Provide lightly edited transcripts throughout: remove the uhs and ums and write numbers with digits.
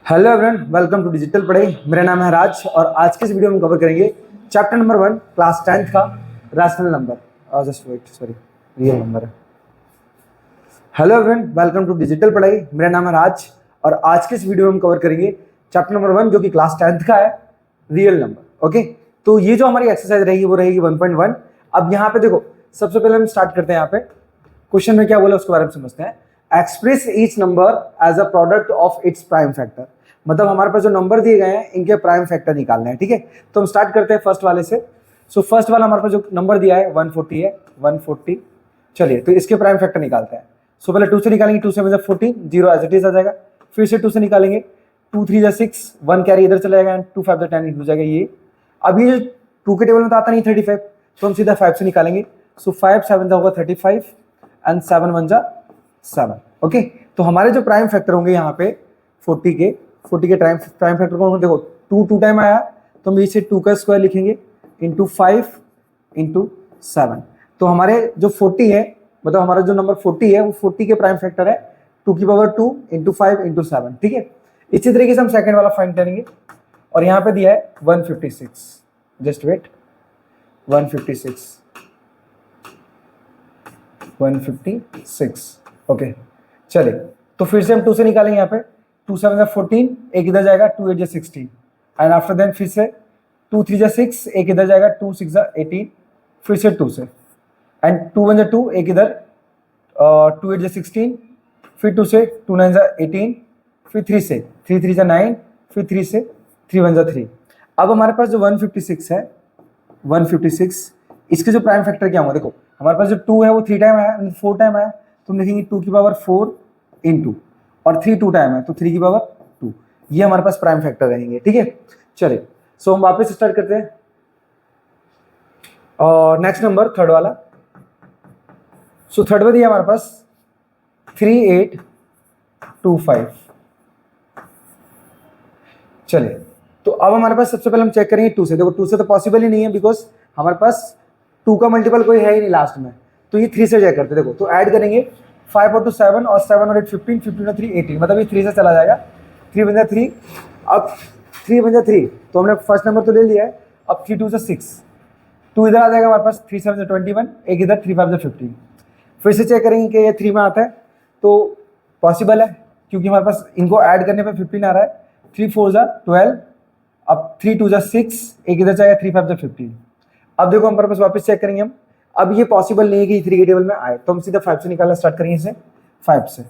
Hello everyone, welcome to digital पढ़ाई। मेरा नाम है राज और आज के इस वीडियो में कवर करेंगे चैप्टर नंबर 1 क्लास 10th का rational number. Just wait, sorry, real number है। Hello everyone, welcome to digital पढ़ाई। मेरा नाम है राज और आज के इस वीडियो में हम कवर करेंगे चैप्टर नंबर 1 जो कि क्लास 10th का है, रियल नंबर। ओके, तो ये जो हमारी एक्सरसाइज रहेगी वो रहेगी 1.1। अब यहाँ पे देखो, सबसे पहले हम स्टार्ट करते हैं। यहाँ पे क्वेश्चन में क्या बोला उसके बारे में समझते हैं। Express each number as a product of its prime factor. मतलब हमारे पास जो नंबर दिए गए हैं इनके प्राइम फैक्टर निकालने हैं। ठीक है, तो हम स्टार्ट करते हैं फर्स्ट वाले से। सो फर्स्ट वाला हमारे पास जो नंबर दिया है 140 है, 140। चलिए, तो इसके प्राइम फैक्टर निकालते हैं। सो पहले 2 से निकालेंगे, 2 से मतलब 14, 0 एज इट इज आ जाएगा। फिर से 2 से निकालेंगे, 2 3 6, 1 कैरी इधर चला जाएगा, 2 5 10 हो जाएगा ये। अब ये 2 के टेबल में तो आता नहीं 35, तो हम सीधा 5 से निकालेंगे। सो 5 7 होगा 35 एंड 7 1 7। ओके, तो हमारे जो प्राइम फैक्टर होंगे यहाँ पे 40 के प्राइम फैक्टर कौन होंगे? देखो 2 टाइम आया तो हम इसे 2 का स्क्वायर लिखेंगे इंटू 5 इंटू 7। तो हमारे जो 40 है, मतलब हमारा जो नंबर 40 है वो 40 के प्राइम फैक्टर है 2 की पावर 2 इंटू 5 इंटू 7। ठीक है, इसी तरीके से हम सेकेंड वाला फाइंड करेंगे और यहाँ पे दिया है 156। Just wait, 156। ओके, चलिए, तो फिर से हम 2 से निकालेंगे। यहाँ पे 2 7 14, एक इधर जाएगा, 2 8 16 एंड आफ्टर देन फिर से 2 3 6, एक इधर जाएगा, 2 6 18, फिर से 2 से एंड 2 1 2, एक इधर 2 8 16, फिर 2 से 2 9 18, फिर 3 से 3 3 9, फिर 3 से 3 1 3। अब हमारे पास जो 156 है, 156, इसके जो प्राइम फैक्टर क्या होगा? देखो हमारे पास जो 2 है वो 3 टाइम आया, 4 टाइम आया, तो हम लिखेंगे 2 की पावर 4 इंटू, और 3 2 टाइम है तो 3 की पावर 2। ये हमारे पास प्राइम फैक्टर रहेंगे। ठीक है, चलिए, सो हम वापस स्टार्ट करते हैं और नेक्स्ट नंबर थर्ड वाला। सो थर्ड में दिया हमारे पास 3825। चलिए, तो अब हमारे पास सबसे पहले हम चेक करेंगे 2 से। देखो 2 से तो पॉसिबल ही नहीं है, बिकॉज हमारे पास 2 का मल्टीपल कोई है ही नहीं लास्ट में, तो ये 3 से चेक करते हैं। देखो, तो ऐड करेंगे 5 और 2 7 और 7 और 8 15, 15 और 3 18, मतलब ये 3 से चला जाएगा। 3 बन जाए 3, अब 3 बन जाए 3, तो हमने फर्स्ट नंबर तो ले लिया है। अब 3 2 से 6, 2 इधर आ जाएगा हमारे पास, 3 7 से 21, एक इधर 3 5 से 15। फिर से चेक करेंगे कि ये 3 में आता है, तो पॉसिबल है क्योंकि हमारे पास इनको ऐड करने पर 15 आ रहा है। 3 4 12, अब 3 2 6, एक इधर जाएगा, 3 5 15। अब देखो हमारे पास वापस चेक करेंगे हम। अब ये पॉसिबल नहीं है कि 3 के टेबल में आए, तो हम सीधा 5 से निकालना स्टार्ट करेंगे इसे, 5 से।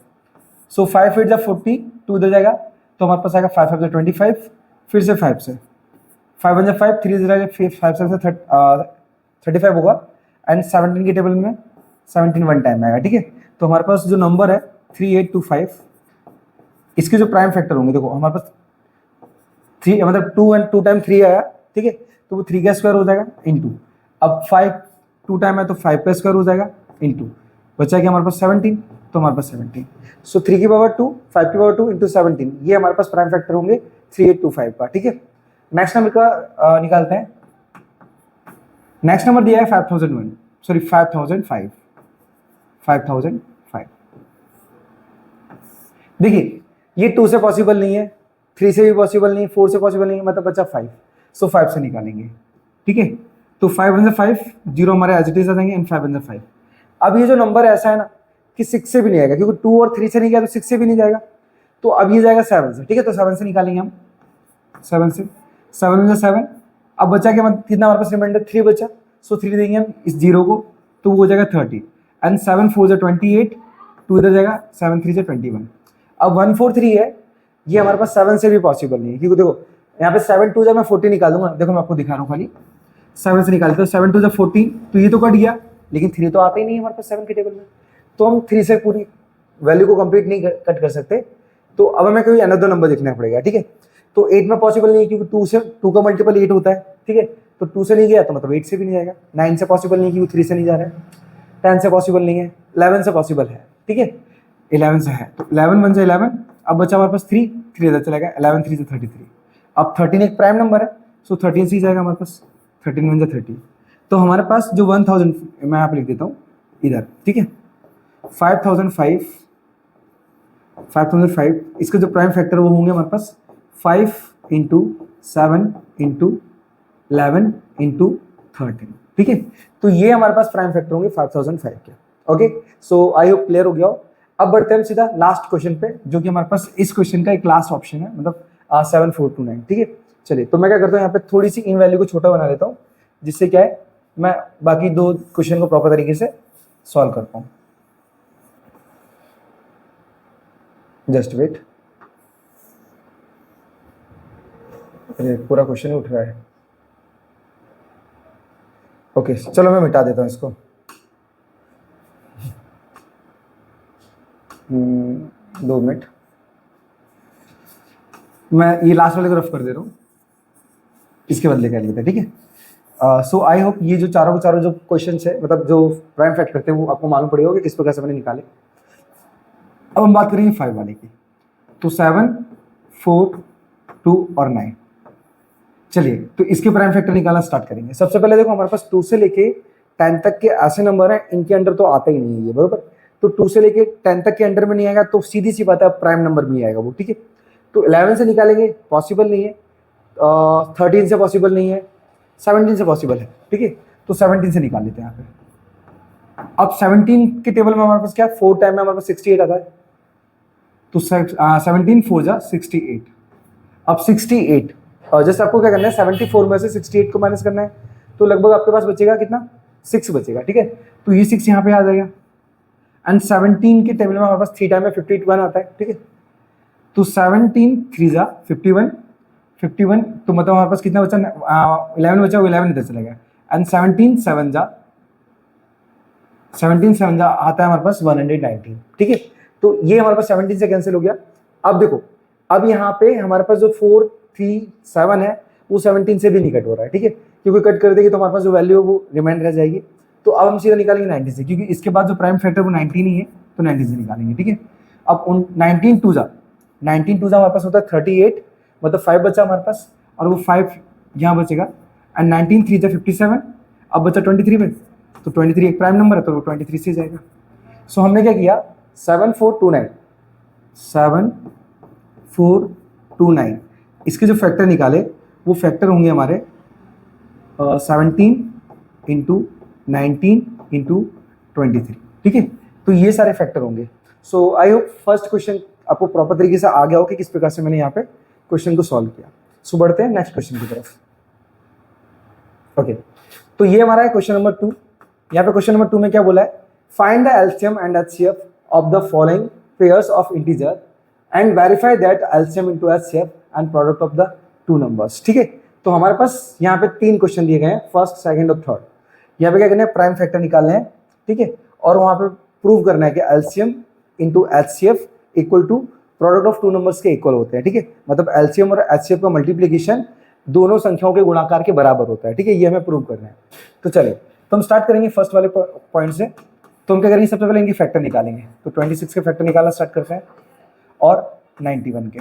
सो 5 8 40, 2 इधर जाएगा, तो हमारे पास आएगा 5 5 25, फिर से 5 से, 5 1 5, 3 इधर जाएगा, 5 7 से 35 होगा एंड 17 के टेबल में 17 1 टाइम आएगा। ठीक है, तो हमारे पास जो नंबर है 3825, इसके जो प्राइम फैक्टर होंगे, देखो हमारे पास 3 मतलब 2 एंड 2 टाइम 3 आया। ठीक है, तो वो 3 का स्क्वायर हो जाएगा इंटू, अब 5 2 टाइम है तो 5 का स्क्वायर हो जाएगा इंटू, बचा कि हमारे पास 17, तो हमारे पास 17। सो 3 की पावर 2, 5 की पावर 2 इंटू 17, ये हमारे पास प्राइम फैक्टर होंगे 3825 का। ठीक है, नेक्स्ट नंबर का निकालते हैं। नेक्स्ट नंबर दिया है 5001, सॉरी 5005। देखिए ये 2 से पॉसिबल नहीं है, 3 से भी पॉसिबल नहीं है, 4 से पॉसिबल नहीं है, मतलब बचा 5। सो 5 से निकालेंगे। ठीक है, तो 5 1 5, 0 हमारे एज इट इज आ जाएंगे एंड 5 1 5। अब ये जो नंबर ऐसा है ना कि 6 से भी नहीं आएगा, क्योंकि 2 और 3 से नहीं गया तो 6 से भी नहीं जाएगा, तो अब ये जाएगा 7 से। ठीक है, तो 7 से निकालेंगे हम, 7 से, 7 1 7। अब बचा क्या, मतलब कितना हमारे पास रिमाइंडर 3 बचा, सो 3 देंगे हम इस 0 को, तो वो हो जाएगा 30 एंड 7 4 28, 2 इधर जाएगा, 7 3 से 21। अब 143 है, ये हमारे पास 7 से भी पॉसिबल नहीं है, क्योंकि देखो यहाँ पे 7 2 जब मैं 40 निकालूंगा, देखो मैं आपको दिखा रहा हूँ खाली 7 से निकालते हो, 7 2 14, तो ये तो कट गया, लेकिन 3 तो आता ही नहीं है हमारे पास 7 के टेबल में, तो हम 3 से पूरी वैल्यू को कंप्लीट नहीं कट कर सकते, तो अब हमें कोई अनदर नंबर देखना पड़ेगा। ठीक है, तो 8 में पॉसिबल नहीं है, क्योंकि 2 का मल्टीपल 8 होता है। ठीक है, तो 2 से नहीं गया तो मतलब 8 से भी नहीं जाएगा। 9 से पॉसिबल नहीं है क्योंकि 3 से नहीं जा रहा है। 10 से पॉसिबल नहीं है, 11 से पॉसिबल है। ठीक है, 11 से है, तो 11 1 से 11, अब बचा हमारे पास 3 इधर चलेगा, 11 3 से 33। अब 13 एक प्राइम नंबर है, सो 13 से ही जाएगा हमारे पास, 13 1 से 30। तो हमारे पास जो 1000, मैं यहाँ पे लिख देता हूँ इधर। ठीक है, 5005, इसका जो प्राइम फैक्टर वो होंगे हमारे पास 5 इंटू 7 इंटू 11 इंटू 13, ठीक है। तो ये हमारे पास प्राइम फैक्टर होंगे 5005 के। Okay, so I hope clear हो गया हो। अब बढ़ते हैं हम सीधा लास्ट क्वेश्चन पे, जो कि हमारे पास इस क्वेश्चन का एक लास्ट ऑप्शन है, मतलब 7429, ठीक है। चलिए, तो मैं क्या करता हूँ, यहाँ पे थोड़ी सी इन वैल्यू को छोटा बना लेता हूँ, जिससे क्या है मैं बाकी दो क्वेश्चन को प्रॉपर तरीके से सॉल्व कर पाऊँ। जस्ट वेट, पूरा क्वेश्चन ही उठ रहा है। ओके, चलो मैं मिटा देता हूँ इसको। 2 मिनट, मैं ये लास्ट वाले को रफ कर दे रहा हूँ, इसके बदले कर लेते हैं, ठीक है। सो आई होप ये जो चारों के चारों जो क्वेश्चन है, मतलब जो प्राइम फैक्टर थे, वो आपको मालूम पड़ेगा कि किस प्रकार से मैंने निकाले। अब हम बात करेंगे 5 वाले की। तो 7, 4, 2 और 9। चलिए, तो इसके प्राइम फैक्टर निकालना स्टार्ट करेंगे। सबसे पहले देखो, हमारे पास 2 से लेके 10 तक के ऐसे नंबर हैं, इनके अंडर तो आता ही नहीं है ये, बरोबर। तो 2 से लेके 10 तक के अंडर में नहीं आएगा, तो सीधी सी बात है प्राइम नंबर भी आएगा वो, ठीक है। तो 11 से निकालेंगे, पॉसिबल नहीं है। 13 से पॉसिबल नहीं है, 17 से पॉसिबल है, ठीक है। तो 17 से निकाल लेते हैं यहाँ पे। अब 17 के टेबल में हमारे पास क्या है, 4 टाइम में हमारे पास 68 आता है। तो 17 4 जा 68। अब 68, और जैसे आपको क्या करना है, 74 में से 68 को माइनस करना है, तो लगभग आपके पास बचेगा कितना, 6 बचेगा, ठीक है। तो ये 6 यहाँ पे आ जाएगा। एंड 17 के टेबल में हमारे पास 3 टाइम में 51 आता है, ठीक है। तो 17 3 जा 51, 51, तो मतलब हमारे पास कितना बचा, 11 बचा, वो 11 इधर चला गया। एंड 17 7 जा आता है हमारे पास 119, ठीक है। तो ये हमारे पास 17 से कैंसिल हो गया। अब देखो, अब यहाँ पे हमारे पास जो 4 3 7 है, वो 17 से भी नहीं कट हो रहा है, ठीक है, क्योंकि कट कर देगी तो हमारे पास जो वैल्यू है वो रिमाइंड रह जाएगी। तो अब हम सीधा निकालेंगे 90 से, क्योंकि इसके बाद जो प्राइम फैक्टर वो 19 ही है, तो 90 से निकालेंगे, ठीक है। अब उन 19 2 जा हमारे पास होता है 38, मतलब 5 बचा हमारे पास, और वो 5 यहाँ बचेगा। एंड 19 3 जा 57, अब बचा 23 में, तो 23 एक प्राइम नंबर है, तो वो 23 से जाएगा। सो हमने क्या किया, 7429 इसके जो फैक्टर निकाले, वो फैक्टर होंगे हमारे 17 इंटू 19 इंटू 23, ठीक है। तो ये सारे फैक्टर होंगे। सो आई होप फर्स्ट क्वेश्चन आपको प्रॉपर तरीके से आ गया हो कि किस प्रकार से मैंने यहाँ पे क्वेश्चन को सॉल्व किया। सो बढ़ते हैं नेक्स्ट क्वेश्चन की तरफ। ओके, तो ये हमारा है क्वेश्चन नंबर 2। यहाँ पे क्वेश्चन नंबर 2 में क्या बोला है, find the LCM and HCF of the following pairs of integer and verify that LCM into HCF and product of the 2 numbers, ठीक है। तो हमारे पास यहाँ पे 3 क्वेश्चन दिए गए हैं, फर्स्ट, सेकंड और थर्ड। यहाँ पे क्या करना है, प्राइम फैक्टर निकालने हैं, ठीक है, और वहाँ पे प्रूव करना है कि LCM into HCF equal to product of 2 numbers के इक्वल होते हैं, ठीक है। मतलब एलसीएम और एचसीएफ का मल्टीप्लीकेशन दोनों संख्याओं के गुणाकार के बराबर होता है, ठीक है, ये हमें प्रूव करना है। तो चलिए, तो हम स्टार्ट करेंगे फर्स्ट वाले पॉइंट से। तो हम क्या करेंगे, सबसे पहले इनके फैक्टर निकालेंगे। तो 26 के फैक्टर निकालना स्टार्ट करते हैं, और 91 के,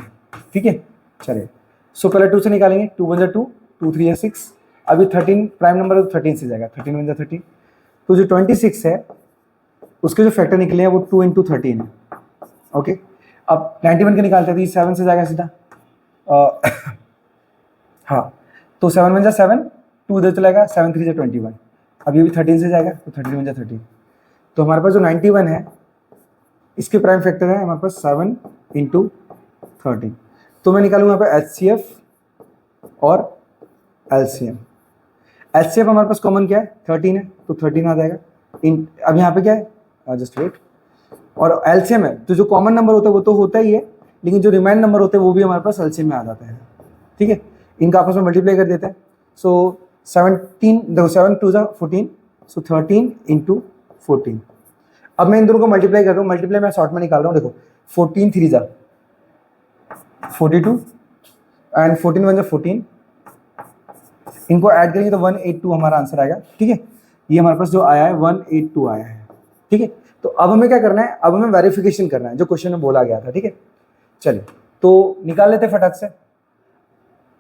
ठीक है। चलिए, सो पहले 2 से निकालेंगे, 2 1 जा 2, 2 3 जा 6। अभी 13 प्राइम नंबर है, तो 13 से जाएगा, 13 1 जा 13। तो जो 26 है, उसके जो फैक्टर निकले हैं वो 2 इंटू 13 है, ओके। अब 91 के निकालते हैं, तो ये 7 से जाएगा सीधा। हाँ, तो 7 1 जा 7, 2 इधर चलेगा, 7 3 जा 21। अब ये भी 13 से जाएगा, तो 13 1 जा 13। तो हमारे पास जो 91 है, इसके प्राइम फैक्टर है हमारे पास 7 इंटू 13। तो मैं निकालूंगा यहाँ पे एचसीएफ और एलसीएम। एचसीएफ हमारे पास कॉमन क्या है, 13 है, तो 13 आ जाएगा। अब यहाँ पे क्या है, जस्ट वेट, और एलसीएम है, तो जो कॉमन नंबर होता है वो तो होता ही है, लेकिन जो रिमाइंड नंबर होते हैं वो भी हमारे पास एलसीएम में आ जाते हैं, ठीक है। इनका आपस में मल्टीप्लाई कर देते हैं। सो 17 देखो, 7 2 जा 14, सो 13 इंटू 14। अब मैं इन दोनों को मल्टीप्लाई कर रहा हूँ, मल्टीप्लाई मैं शॉर्ट में निकाल रहा हूँ। देखो, 14 3 जा 42, एंड 14 1 जा 14। इनको ऐड करेंगे तो 182 हमारा आंसर आएगा, ठीक है। ये हमारे पास जो आया है 182 आया है, ठीक है। तो अब हमें क्या करना है, अब हमें वेरिफिकेशन करना है जो क्वेश्चन में बोला गया था, ठीक है। चलिए, तो निकाल लेते हैं फटाक से।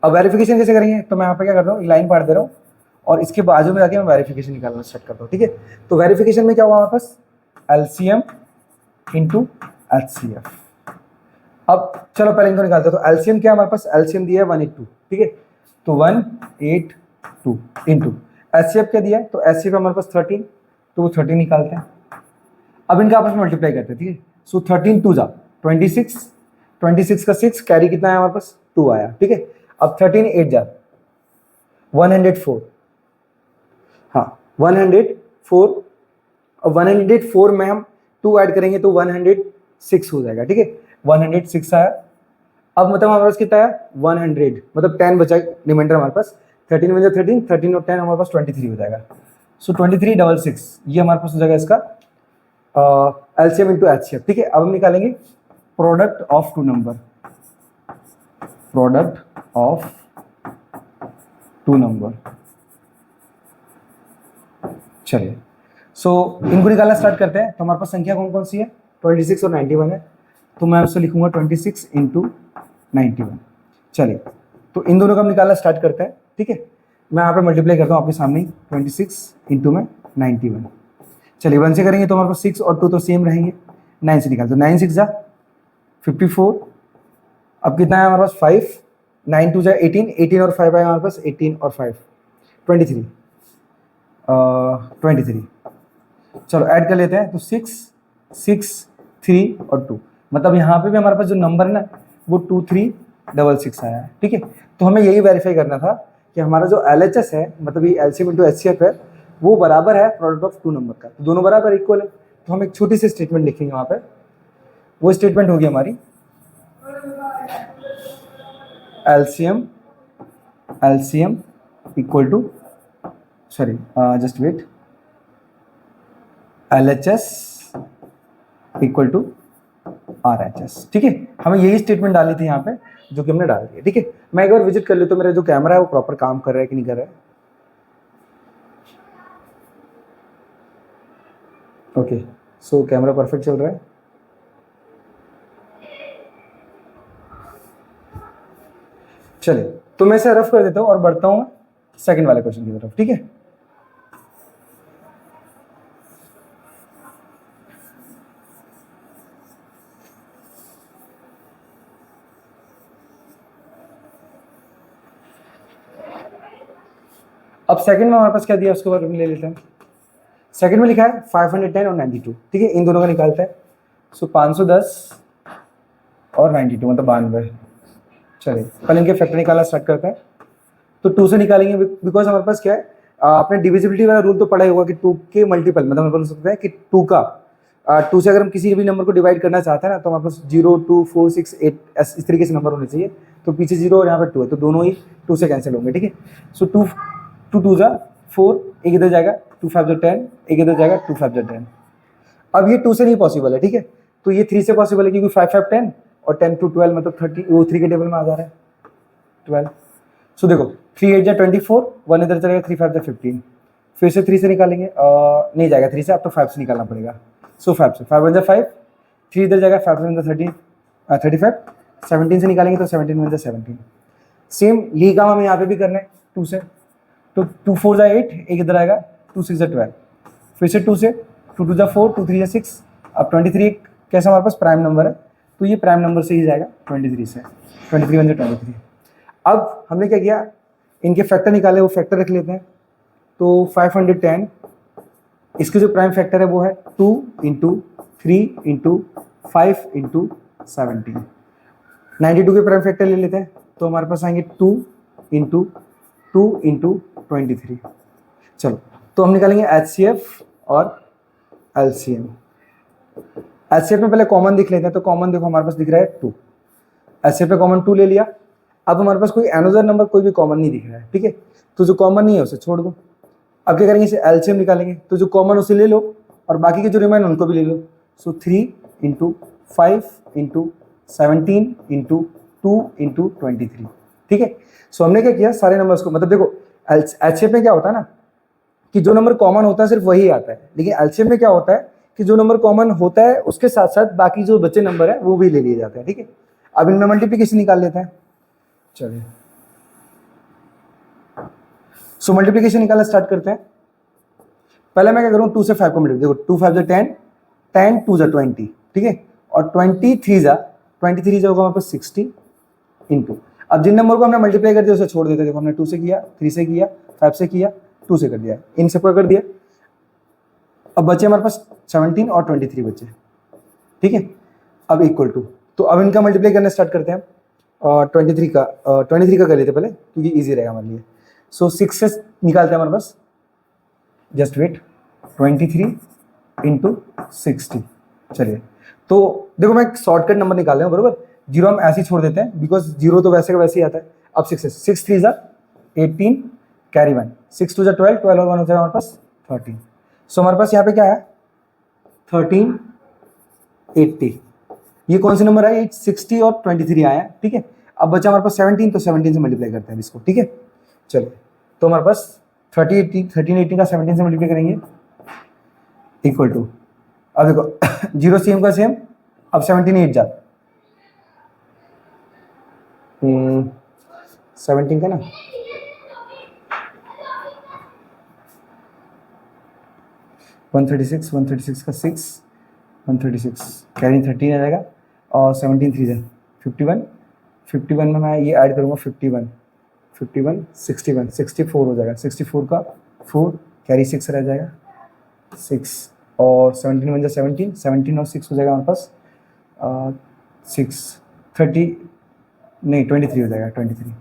अब वेरिफिकेशन कैसे करेंगे, तो मैं यहाँ पे क्या कर रहा हूँ, एक लाइन पाड़ दे रहा हूँ, और इसके बाजू में जाके मैं वेरिफिकेशन निकालना स्टार्ट करता हूँ, ठीक है। तो वेरिफिकेशन में क्या हुआ हमारे पास, एलसीएम इंटू एचसीएफ। अब चलो पहले इनको निकालते हैं। तो एलसीएम क्या है हमारे पास, एलसीएम दिया है 182, ठीक है, तो 182 इंटू एचसीएफ क्या दिया है, तो एचसीएफ हमारे पास 13, तो वो 13 निकालते हैं। अब इनका आपस में मल्टीप्लाई करते हैं, ठीक है। सो 13 2 जा 26, 26 का 6 कैरी कितना है हमारे पास 2 आया, ठीक है। अब 13 8 जा 104, हाँ 104, अब 104 में हम 2 ऐड करेंगे तो 106 हो जाएगा, ठीक है, 106 आया। अब मतलब हमारे पास कितना आया 100, मतलब 10 बचा रिमाइंडर हमारे पास, 13 में 13, 13 और 10 हमारे पास 23 हो जाएगा। सो 2366 ये हमारे पास हो जाएगा इसका एलसीएम इंटू एचसीएफ, ठीक है। अब हम निकालेंगे product of two number, product of two number. चलिए सो इनको निकालना स्टार्ट करते हैं। तो हमारे पास संख्या कौन कौन सी है, 26 और 91 है, तो मैं उससे लिखूंगा 26 इंटू 91। चलिए तो इन दोनों का हम निकालना स्टार्ट करते हैं, ठीक है। मैं यहाँ पे मल्टीप्लाई करता हूँ आपके सामने ही, 26 इंटू में 91। चलिए 1 से करेंगे तो हमारे पास 6 और 2 तो सेम रहेंगे, 9 से निकालते, 9 6 जा 54। अब कितना है हमारे पास 5, 9 2 जा 18, 18 और 5 आए हमारे पास, 18 और 5 23, 23। चलो ऐड कर लेते हैं, तो 6 6 3 और 2, मतलब यहाँ पे भी हमारे पास जो नंबर है ना वो 2366 आया है, ठीक है। तो हमें यही वेरीफाई करना था कि हमारा जो LHS है, मतलब ये एलसीएम इंटू एचसीएफ है, वो बराबर है प्रोडक्ट ऑफ टू नंबर का, तो दोनों बराबर इक्वल है। तो हम एक छोटी सी स्टेटमेंट लिखेंगे वहाँ पे, वो स्टेटमेंट होगी हमारी LCM LCM equal to, sorry just wait, LHS equal to RHS, ठीक है। हमें यही स्टेटमेंट डाली थी यहाँ पे, जो कि हमने डाल दिया, ठीक है। मैं एक बार विजिट कर लेता हूँ मेरा जो कैमरा है वो प्रॉपर काम कर रहा है कि नहीं कर रहा है। ओके सो कैमरा परफेक्ट चल रहा है। चलिए तो मैं इसे रफ कर देता हूँ और बढ़ता हूँ सेकंड वाले क्वेश्चन की तरफ, ठीक है। अब सेकंड में हमारे पास क्या दिया उसके बाद हम ले लेते हैं। सेकंड में लिखा है 510 और 92, ठीक है, इन दोनों का निकालते हैं। सो 510 और 92 मतलब 92। चलिए पहले इनके फैक्टर निकालना स्टार्ट करते हैं। तो 2 से निकालेंगे बिकॉज हमारे पास क्या है, आपने डिविजिबिलिटी वाला रूल तो पढ़ा ही होगा कि 2 के मल्टीपल, मतलब हम बोल सकते हैं कि 2 का 2 से अगर हम किसी भी नंबर को डिवाइड करना चाहते हैं ना, तो हमारे पास 0 2 4 6 8 इस तरीके से नंबर होने चाहिए। तो पीछे 0 और यहाँ पर 2 है, तो दोनों ही 2 से कैंसिल होंगे, ठीक है। सो 2 2 जा 4, एक इधर जाएगा, 2 5 जा 10, एक इधर जाएगा, 2 5 जा 10। अब ये 2 से नहीं पॉसिबल है, ठीक है, तो ये 3 से पॉसिबल है, क्योंकि 5 5 10 और 10 to 12 मतलब 30, वो 3 के टेबल में आ जा रहा है 12। सो देखो 3 8 जा 24, 1 इधर चलेगा, 3 5 जा 15, फिर से 3 से निकालेंगे, नहीं जाएगा 3 से, अब तो 5 से निकालना पड़ेगा। सो 5 से 5 1 जा 5, 3 इधर जाएगा, 5 1 जा 35, 17 से निकालेंगे तो 17 1 जा 17। सेम यही काम हमें यहाँ पे भी करना है 2 से, तो 2 4 जा 8, एक इधर आएगा, 2 6 जा 12, फिर से 2 से 2 2 जा 4, 2 3 जा 6। अब 23 कैसा हमारे पास प्राइम नंबर है, तो ये प्राइम नंबर से ही जाएगा 23 से, 23 1 जा 23। अब हमने क्या किया, इनके फैक्टर निकाले, वो फैक्टर रख लेते हैं। तो 510 इसके जो प्राइम फैक्टर है वो है 2 इंटू 3 इंटू 5 इंटू 17। 92 के प्राइम फैक्टर ले लेते हैं, तो हमारे पास आएंगे 2 इंटू 2 इंटू 23। चलो तो हम निकालेंगे एचसीएफ और एलसीएम। एचसीएफ में पहले कॉमन दिख लेते हैं, तो कॉमन देखो हमारे पास दिख रहा है 2, एचसीएफ में कॉमन 2 ले लिया। अब हमारे पास कोई अनदर नंबर कोई भी कॉमन नहीं दिख रहा है, ठीक है, तो जो कॉमन नहीं है उसे छोड़ दो। अब क्या करेंगे, इसे एलसीएम निकालेंगे, तो जो कॉमन उसे ले लो और बाकी के जो रिमाइन उनको भी ले लो। सो 3 इंटू 5 इंटू 17 इंटू 2 इंटू 23, ठीक है। सो हमने क्या किया, सारे नंबर्स को, मतलब देखो एचसीएफ में क्या होता है ना कि जो नंबर कॉमन होता है सिर्फ वही आता है, लेकिन एलसीएम में क्या होता है कि जो नंबर कॉमन होता है उसके साथ साथ बाकी जो बचे नंबर है वो भी ले लिए जाते हैं, ठीक है। अब इनमें मल्टीप्लिकेशन निकाल लेते हैं। चलिए सो मल्टीप्लिकेशन निकालना स्टार्ट करते हैं। पहले मैं क्या करूँ, 2 से 5 को मल्टीप्लाई, देखो 2 5 जा 10, 10 2 जा 20, ठीक है, और 20 3 जा 23 जो होगा हमारे पास 60 इंटू, अब जिन नंबर को हमने मल्टीप्लाई कर दिया उसे छोड़ देते, देखो हमने 2 से किया, 3 से किया, 5 से किया, 2 से कर दिया, इन सबको कर दिया। अब बचे हमारे पास 17 और 23 बचे, ठीक है। अब इक्वल टू, तो अब इनका मल्टीप्लाई करना स्टार्ट करते हैं। 23 का कर लेते पहले क्योंकि ईजी रहेगा हमारे लिए। सो 6 से निकालते हैं हमारे पास, जस्ट वेट, 23 इंटू 60। चलिए, तो देखो मैं एक शॉर्टकट नंबर निकाल रहा हूँ, बरोबर। जीरो हम ऐसे ही छोड़ देते हैं बिकॉज जीरो तो वैसे का वैसे ही आता है। अब 6 3 ज़ा 18, कैरी 1, 6 2 ज़ा 12, 12 और 1 हो जाएगा हमारे पास 13। सो हमारे पास यहाँ पे क्या है, 1380। ये कौन सी नंबर है, 60 और 23 आया है, ठीक है। अब बचा हमारे पास 17, तो 17 से मल्टीप्लाई करते हैं इसको, ठीक है। चलो, तो हमारे पास 1380 का 17 से मल्टीप्लाई करेंगे इक्वल टू, अब देखो जीरो सेम का सेम, अब 17 8 जा 17 का ना, वन थर्टी सिक्स का 6, 136 कैरी 13 आ जाएगा, और 17 3 जा 51, 51 में मैं ये ऐड करूँगा 51, 64 हो जाएगा, 64 का 4, कैरी 6 रह जाएगा 6, और 17 1 जा 17, 17 और 6 हो जाएगा हमारे पास 23 हो जाएगा 23।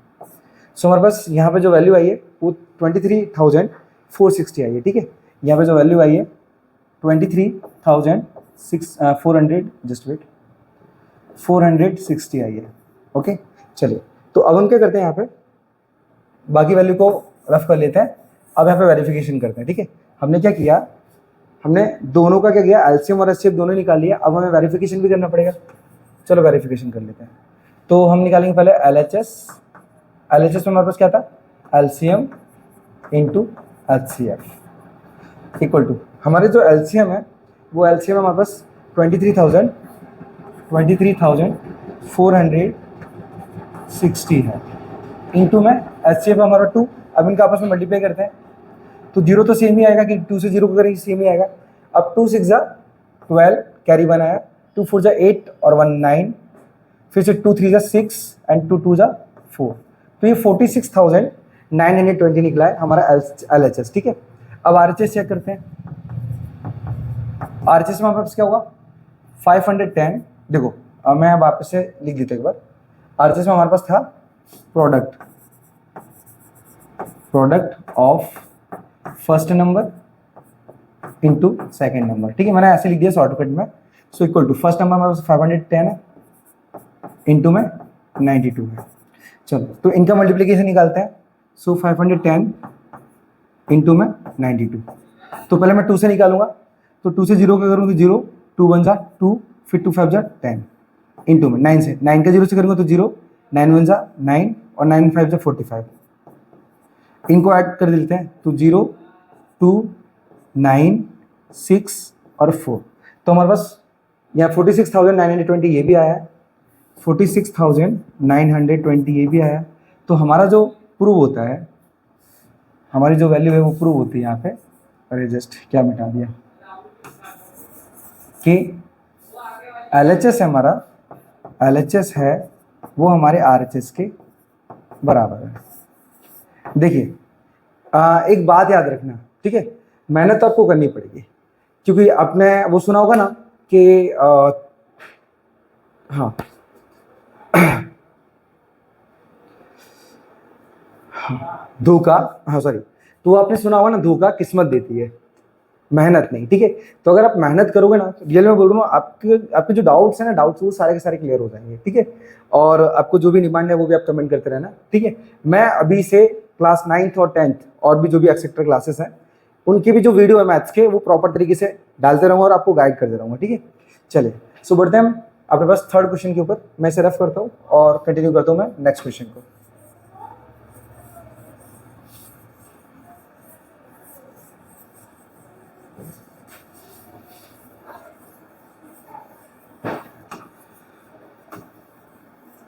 सो हमारे पास यहाँ पे जो वैल्यू आई है वो 23,460 आई है, ठीक है। यहाँ पे जो वैल्यू आई है 23,400, जस्ट वेट, 460 आई है, ओके। चलिए, तो अब हम क्या करते हैं, यहाँ पे बाकी वैल्यू को रफ कर लेते हैं। अब यहाँ पे वेरिफिकेशन करते हैं, ठीक है। हमने क्या किया, हमने दोनों का क्या किया, एलसीएम और एचसीएफ दोनों निकाल लिया। अब हमें वेरिफिकेशन भी करना पड़ेगा, चलो वेरिफिकेशन कर लेते हैं। तो हम निकालेंगे पहले एलएचएस में हमारे पास क्या था, LCM into HCF equal to, हमारे जो एलसीएम है वो एलसीएम हमारे पास 23,460 है, इंटू में एचसीएफ हमारा 2। अब इनका आपस में मल्टीप्लाई करते हैं, तो जीरो तो सेम ही आएगा कि 2 से 0 को करेंगे सेम ही आएगा। अब 2 6 जा 12, कैरी 1 आया, 2 4 जा 8 और 1 9, फिर से 2 3 जा 6 एंड 2 2 जा 4, तो ये 46,920 निकला है हमारा एलएचएस, ठीक है। अब आरएचएस चेक करते हैं। आरएचएस में हमारे पास क्या होगा, 510। देखो अब मैं वापस से लिख देता हूँ एक बार। आरएचएस में हमारे पास था product of first number into second number, ठीक है। मैंने ऐसे लिख दिया शॉर्टकट में। So equal to first number हमारे पास 510 है, इंटू में 92 है। चलो, तो इनका मल्टीप्लिकेशन निकालते हैं। सो 510 इंटू में 92, तो पहले मैं 2 से निकालूंगा, तो 2 से 0 का करूँ तो 0, 2 1 जा 2, फिर 2 5 जा 10, इंटू में 9 से, 9 का 0 से करूँगा तो 0, 9 1 जा 9 और 9 5 जा 45। इनको ऐड कर देते हैं, तो 0 2 9 6 और 4, तो हमारे पास यहाँ 46,920 ये भी आया है, 46,920 ये भी आया। तो हमारा जो प्रूव होता है, हमारी जो वैल्यू है वो प्रूव होती है यहाँ पे। अरे जस्ट क्या मिटा दिया कि एलएचएस है हमारा, एलएचएस है वो हमारे आरएचएस के बराबर है। देखिए एक बात याद रखना, ठीक है, मेहनत तो आपको करनी पड़ेगी, क्योंकि आपने वो सुना होगा ना कि हाँ धोखा, हाँ सॉरी, तो आपने सुना होगा ना, धोखा किस्मत देती है, मेहनत नहीं, ठीक है। तो अगर आप मेहनत करोगे ना, तो रियल में बोल रहा हूँ, आपके जो डाउट्स हैं ना, डाउट्स वो सारे के सारे क्लियर हो जाएंगे, ठीक है। और आपको जो भी डिमांड है वो भी आप कमेंट करते रहना, ठीक है। मैं अभी से क्लास 9th और 10th और भी जो भी एक्सेट्रा क्लासेस हैं उनकी भी जो वीडियो है मैथ्स के, वो प्रॉपर तरीके से डालते रहूँगा और आपको गाइड करते रहूँगा, ठीक है। चलिए, सो बढ़ते हैं हम अपने पास थर्ड क्वेश्चन के ऊपर। मैं इसे रफ करता हूँ और कंटिन्यू करता हूँ मैं नेक्स्ट क्वेश्चन को।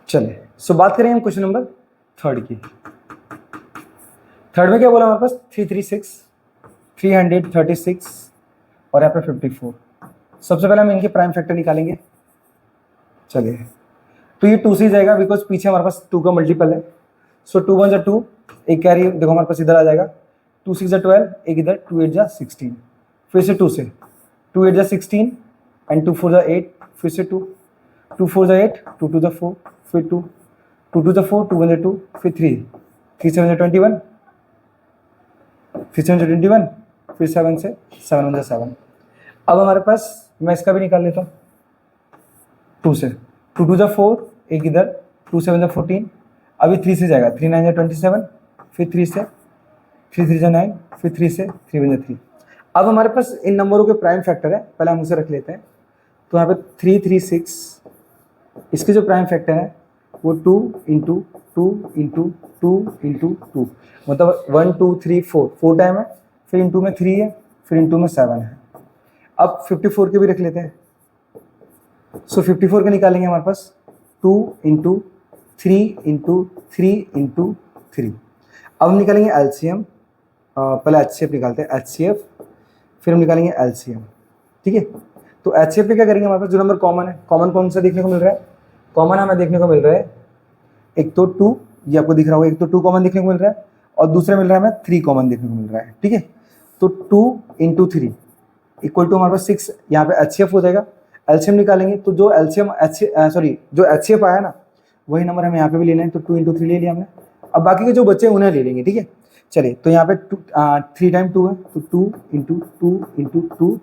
चलिए, सो बात करें हम क्वेश्चन नंबर थर्ड की। थर्ड में क्या बोला हमारे पास, 336 और यहाँ पे 54। सबसे पहले हम इनके प्राइम फैक्टर निकालेंगे। चलिए, तो ये 2 से ही जाएगा बिकॉज पीछे हमारे पास 2 का मल्टीपल है। सो 2 1 जा 2, एक कैरी देखो हमारे पास इधर आ जाएगा, 2 6 जा 12, एक इधर 2 8 जा 16, फिर से 2 से 2 8 जा 16 एंड 2 4 जा 8, फिर से 2 2 4 जा 8, 2 2 जा 4, फिर 2 2 2 जा 4, 2 1 जा 2, फिर 3 3 7 जा 21, फिर 7 जा 21, फिर 7 से 7 1 जा 7। अब हमारे पास मैं इसका भी निकाल लेता हूँ 2 से, 2 2 जा 4, एक इधर 2 7 जा 14, अभी 3 से जाएगा, 3 9 जा 27, फिर 3 से 3 3 जा 9, फिर 3 से 3 1 जा 3। अब हमारे पास इन नंबरों के प्राइम फैक्टर है, पहले हम उसे रख लेते हैं। तो यहाँ पे 3 3 6, इसके जो प्राइम फैक्टर है वो 2 इंटू 2 इंटू 2 इंटू 2, मतलब 1 2 3 4 टाइम है, फिर इंटू में 3 है, फिर इंटू में 7 है। अब 54 के भी रख लेते हैं। सो 54 के निकालेंगे हमारे पास 2 इंटू 3 इंटू 3 इंटू 3। अब हम निकालेंगे एलसीएम, पहले एचसीएफ निकालते हैं, एचसीएफ फिर हम निकालेंगे एलसीएम, ठीक है। तो एचसीएफ पे क्या करेंगे, हमारे पास जो नंबर कॉमन है, कॉमन कौन सा देखने को मिल रहा है, कॉमन हमें देखने को मिल रहा है एक तो 2, ये आपको दिख रहा होगा, एक तो 2 कॉमन देखने को मिल रहा है और दूसरा मिल रहा है हमें 3 कॉमन देखने को मिल रहा है, ठीक है। तो 2 इंटू 3 इक्वल टू हमारे पास 6, यहाँ पे एचसीएफ हो जाएगा। एलसीएम निकालेंगे तो जो एलसीएम जो एचसीएफ आया ना वही नंबर हमें यहाँ पे भी लेना है, तो 2 इंटू 3 ले लिया हमने। अब बाकी के जो बच्चे हैं उन्हें ले लेंगे, ठीक है। चलिए, तो यहाँ पे 3 टाइम 2 है, तो 2 इंटू 2 इंटू 2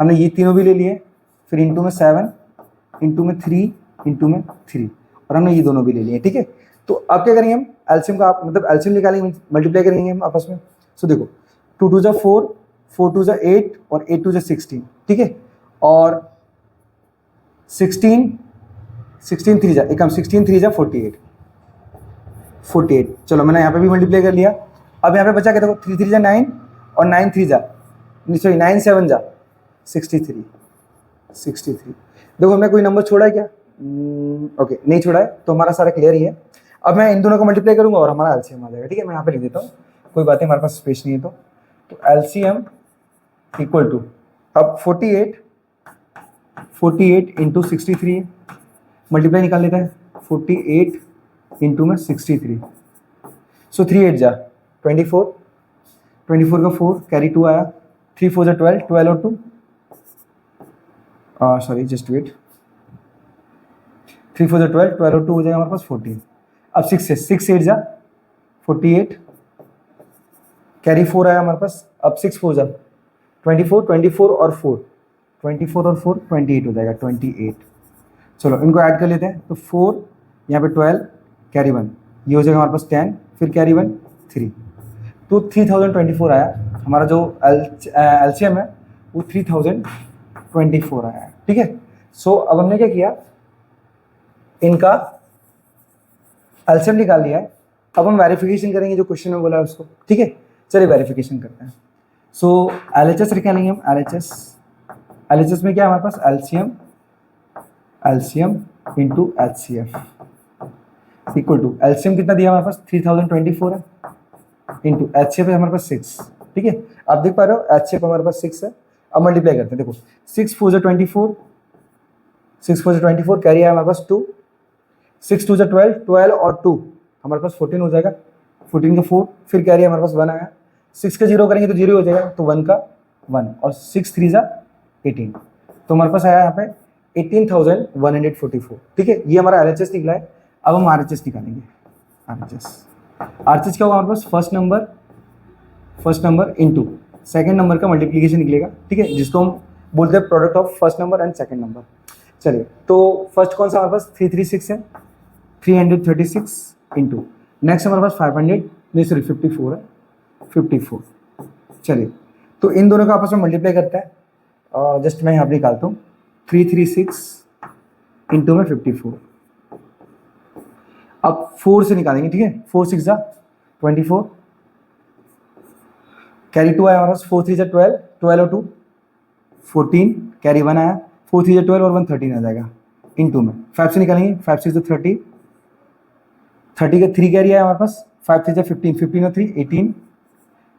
हमने ये तीनों भी ले लिए, फिर इंटू में 7, इंटू में 3, इंटू में 3, और हमने ये दोनों भी ले लिए, ठीक है। तो अब क्या करेंगे हम एलसीएम का, मतलब एलसीएम निकालेंगे, मल्टीप्लाई करेंगे हम आपस में। सो देखो 2 2 जा 4, 4 2 जा 8 और 8 2 जा 16, ठीक है। और 16 3 जा एक हम 16 3 जा 48। चलो मैंने यहाँ पे भी मल्टीप्लाई कर लिया। अब यहाँ पे बचा क्या, देखो 3 3 जा 9 और 9 3 जा सॉरी 9 7 जा 63। देखो हमने कोई नंबर छोड़ा है क्या, ओके नहीं छोड़ा है, तो हमारा सारा क्लियर ही है। अब मैं इन दोनों को मल्टीप्लाई करूंगा और हमारा एलसीएम आ जाएगा, ठीक है। मैं यहाँ पे लिख देता हूँ, कोई बात नहीं, हमारे पास स्पेस नहीं है। तो एलसीएम इक्वल टू, अब 48 इंटू 63, मल्टीप्लाई निकाल लेता है, 48 इंटू में 63, सो 3 8 जा 24 का 4 कैरी 2 आया, 3 4 जा 12, 12 और 2 सॉरी जस्ट वेट, 3 4 जा 12, 12 और 2 हो जाएगा हमारे पास 14। अब 6 8 जा 48, कैरी 4 आया हमारे पास, अब 6 4 जा 24 और 4 28 हो जाएगा 28। चलो इनको ऐड कर लेते हैं, तो 4 यहाँ पे 12 कैरी 1, ये हो जाएगा हमारे पास 10, फिर कैरी 1 3, तो 3024 आया हमारा जो एलसीएम है, वो 3024 आया है, ठीक है। सो अब हमने क्या किया, इनका एलसीएम निकाल लिया है। अब हम वेरिफिकेशन करेंगे जो क्वेश्चन में बोला है उसको, ठीक है। चलिए वेरिफिकेशन करते हैं। सो एलएचएस निकालेंगे हम, एलएचएस में क्या है हमारे पास, LCM into HCF equal to, LCM कितना दिया हमारे पास 3024 है, इंटू एचसीएफ है हमारे पास 6, ठीक है। आप देख पा रहे हो एचसीएफ हमारे पास 6 है। अब मल्टीप्लाई करते हैं, देखो 6 4 जा 24, 6 4 जा 24, कैरी है हमारे पास 2, 6 2 जा 12, 12 और 2 हमारे पास 14 हो जाएगा, 14 का 4, फिर कैरी हमारे पास 1 आया, 6 का 0 करेंगे तो 0 हो जाएगा, तो 1 का 1 और 6 3 जा 18, तो हमारे पास आया यहाँ पे 18,144, ठीक है। ये हमारा एलएचएस निकला है। अब हम आरएचएस निकालेंगे। आरएचएस क्या होगा हमारे पास, first number into second number का मल्टीप्लीकेशन निकलेगा, ठीक है, जिसको हम बोलते हैं product of first number and second number. चलिए, तो फर्स्ट कौन सा हमारे पास 336 है, 336 इंटू नेक्स्ट हमारे पास 54 है, 54। चलिए, तो इन दोनों का आपस में मल्टीप्लाई करता है, जस्ट मैं यहाँ पर निकालता हूँ, 336 इंटू में 54। अब 4 से निकालेंगे, ठीक है, 4 6 जा 24, कैरी 2 आया हमारे पास, 4 3 जा 12, 12 और 2 14, कैरी 1 आया, 4 3 जा 12 और 1 13 आ जाएगा, इंटू में 5 से निकालेंगे, 5 6 जा 30, 30 का 3 कैरी आया हमारे पास, 5 3 जा 15, 15 और 3 18,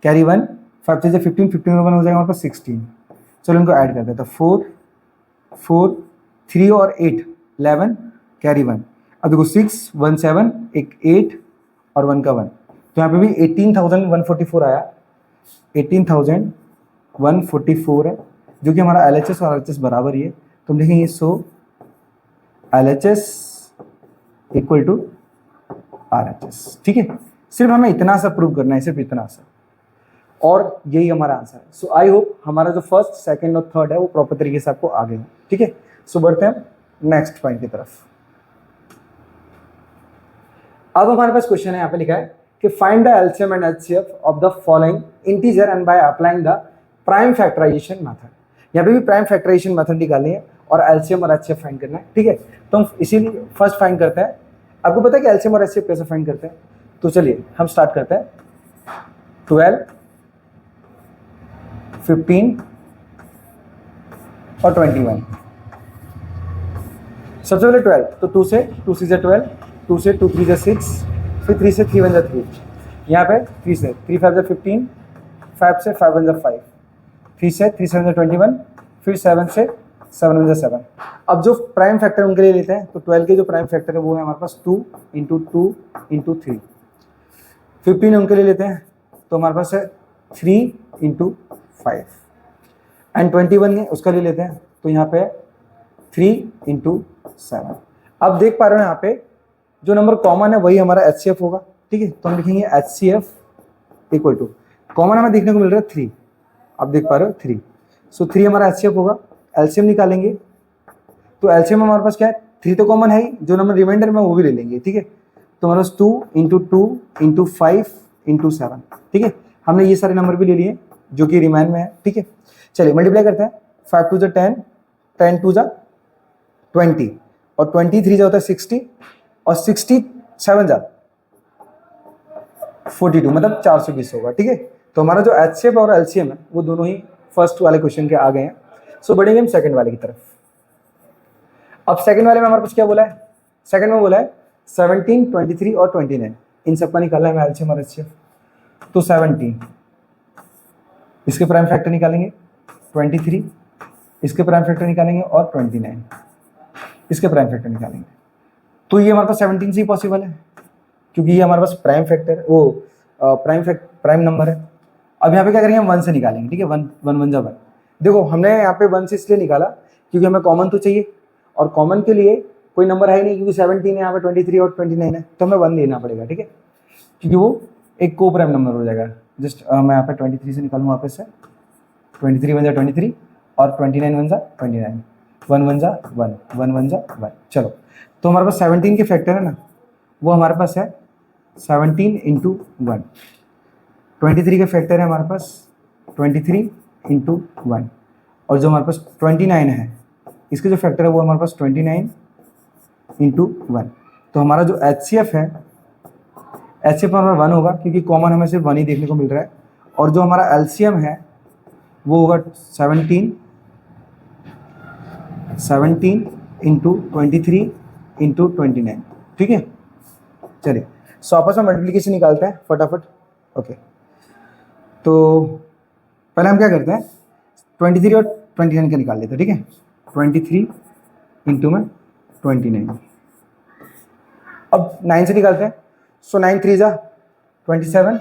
कैरी 1, 5 6 जा 15, 15 और 1 हो जाएगा हमारे पास 16। चलो इनको ऐड करते हैं, तो 4 4 3 और 8 11, कैरी 1, अब देखो 6 1 7 एक 8 और 1 का 1, तो यहाँ पे भी 18,144 आया, 18,144 है, जो कि हमारा LHS और RHS बराबर ही है, तो हम लिखेंगे सो LHS इक्वल टू RHS। ठीक है, सिर्फ हमें इतना सा प्रूव करना है, सिर्फ इतना सा, और यही हमारा आंसर है। सो आई होप हमारा जो फर्स्ट, सेकंड और थर्ड है वो प्रॉपर तरीके से आपको आ गए हो। ठीक है, सो बढ़ते हैं नेक्स्ट पॉइंट की तरफ। अब हमारे पास क्वेश्चन है, यहाँ पे लिखा है कि find the LCM and HCF of the following integer and by applying the prime factorization method. यहाँ पे भी प्राइम फैक्टराइजेशन मेथड निकालनी है और एलसीएम और एचसीएफ फाइंड करना है। ठीक है, तो हम इसीलिए फर्स्ट फाइंड करते हैं। आपको पता है कि एलसीएम और एचसीएफ कैसे फाइंड करते हैं, तो चलिए हम स्टार्ट करते हैं। 12 15 और 21। सबसे पहले 12, तो 2 से 2 से 12, 2 से 2 3 6, फिर 3 से 3 1 3, यहाँ पे 3 से 3 5 15, 5 से 5 1 5, 3 से 3 7 21, फिर 7 से 7 1 7। अब जो प्राइम फैक्टर उनके लिए लेते हैं, तो 12 के जो प्राइम फैक्टर है वो है हमारे पास 2 इंटू 2 इंटू 3। 15 उनके लिए लेते हैं, तो हमारे पास है 3 इंटू 5। एंड 21 है उसका ले लेते हैं, तो यहाँ पे 3 इंटू 7। अब देख पा रहे हो यहाँ पे जो नंबर कॉमन है वही हमारा एचसीएफ होगा। ठीक है, तो हम लिखेंगे एचसीएफ इक्वल टू, कॉमन हमें देखने को मिल रहा है 3, आप देख पा रहे हो 3, सो 3 हमारा एचसीएफ होगा। एलसीएम निकालेंगे, तो एलसीएम हमारे पास क्या है, 3 तो कॉमन है ही, जो नंबर रिमाइंडर में वो भी ले लेंगे। ठीक है, तो हमारे पास 2 इंटू 2 इंटू 5 इंटू 7। ठीक है, हमने ये सारे नंबर भी ले लिए जो कि रिमाइंड में है। ठीक है, चलिए मल्टीप्लाई करते हैं। 5 2 जा 10, 10 2 जा 20, और 23 जा होता है 60, और 67 जा 42, मतलब 420 होगा। ठीक है, तो हमारा जो एचसीएफ और एलसीएम है वो दोनों ही फर्स्ट वाले क्वेश्चन के आ गए हैं। सो बढ़ेंगे हम सेकंड वाले की तरफ। अब सेकंड वाले में हमारे पास क्या बोला है, सेकंड में बोला है 17 23 और 29, इन सबका निकालना है हमें एलसीएम और एचसीएफ। तो 17 इसके प्राइम फैक्टर निकालेंगे, 23 इसके प्राइम फैक्टर निकालेंगे, और 29 इसके प्राइम फैक्टर निकालेंगे। तो ये हमारे पास 17 से ही पॉसिबल है, क्योंकि ये हमारे पास प्राइम फैक्टर वो प्राइम नंबर है। अब यहाँ पे क्या करेंगे, हम 1 से निकालेंगे। ठीक है, 1 1 1 जा 1। देखो हमने यहाँ पे 1 से इसलिए निकाला क्योंकि हमें कॉमन तो चाहिए, और कॉमन के लिए कोई नंबर है ही नहीं, क्योंकि 17 है यहाँ पे, 23 और 29 है, तो हमें 1 लेना पड़ेगा। ठीक है, क्योंकि वो एक को प्राइम नंबर हो जाएगा। जस्ट मैं यहाँ पे 23 से निकालूँ वापस से, 23 1 जा 23 और 29 1 जा 29, 1 1 जा 1, 1 1 जा 1। चलो, तो हमारे पास 17 के फैक्टर है ना, वो हमारे पास है 17 इंटू 1। 23 के फैक्टर है हमारे पास 23 इंटू 1, और जो हमारे पास 29 है इसके जो फैक्टर है वो हमारे पास 29 इंटू 1। तो हमारा जो एचसीएफ है, एचसीएफ हमारा 1 होगा, क्योंकि कॉमन हमें सिर्फ 1 ही देखने को मिल रहा है, और जो हमारा एलसीएम है वो होगा 17 इंटू 23 इंटू 29। ठीक है, चलिए सो आपस में मल्टीप्लिकेशन निकालते हैं फटाफट। ओके, तो पहले हम क्या करते हैं, 23 और 29 का निकाल लेते हैं। ठीक है, 23 इंटू में 29, अब 9 से निकालते हैं। सो 9 3 जा 27,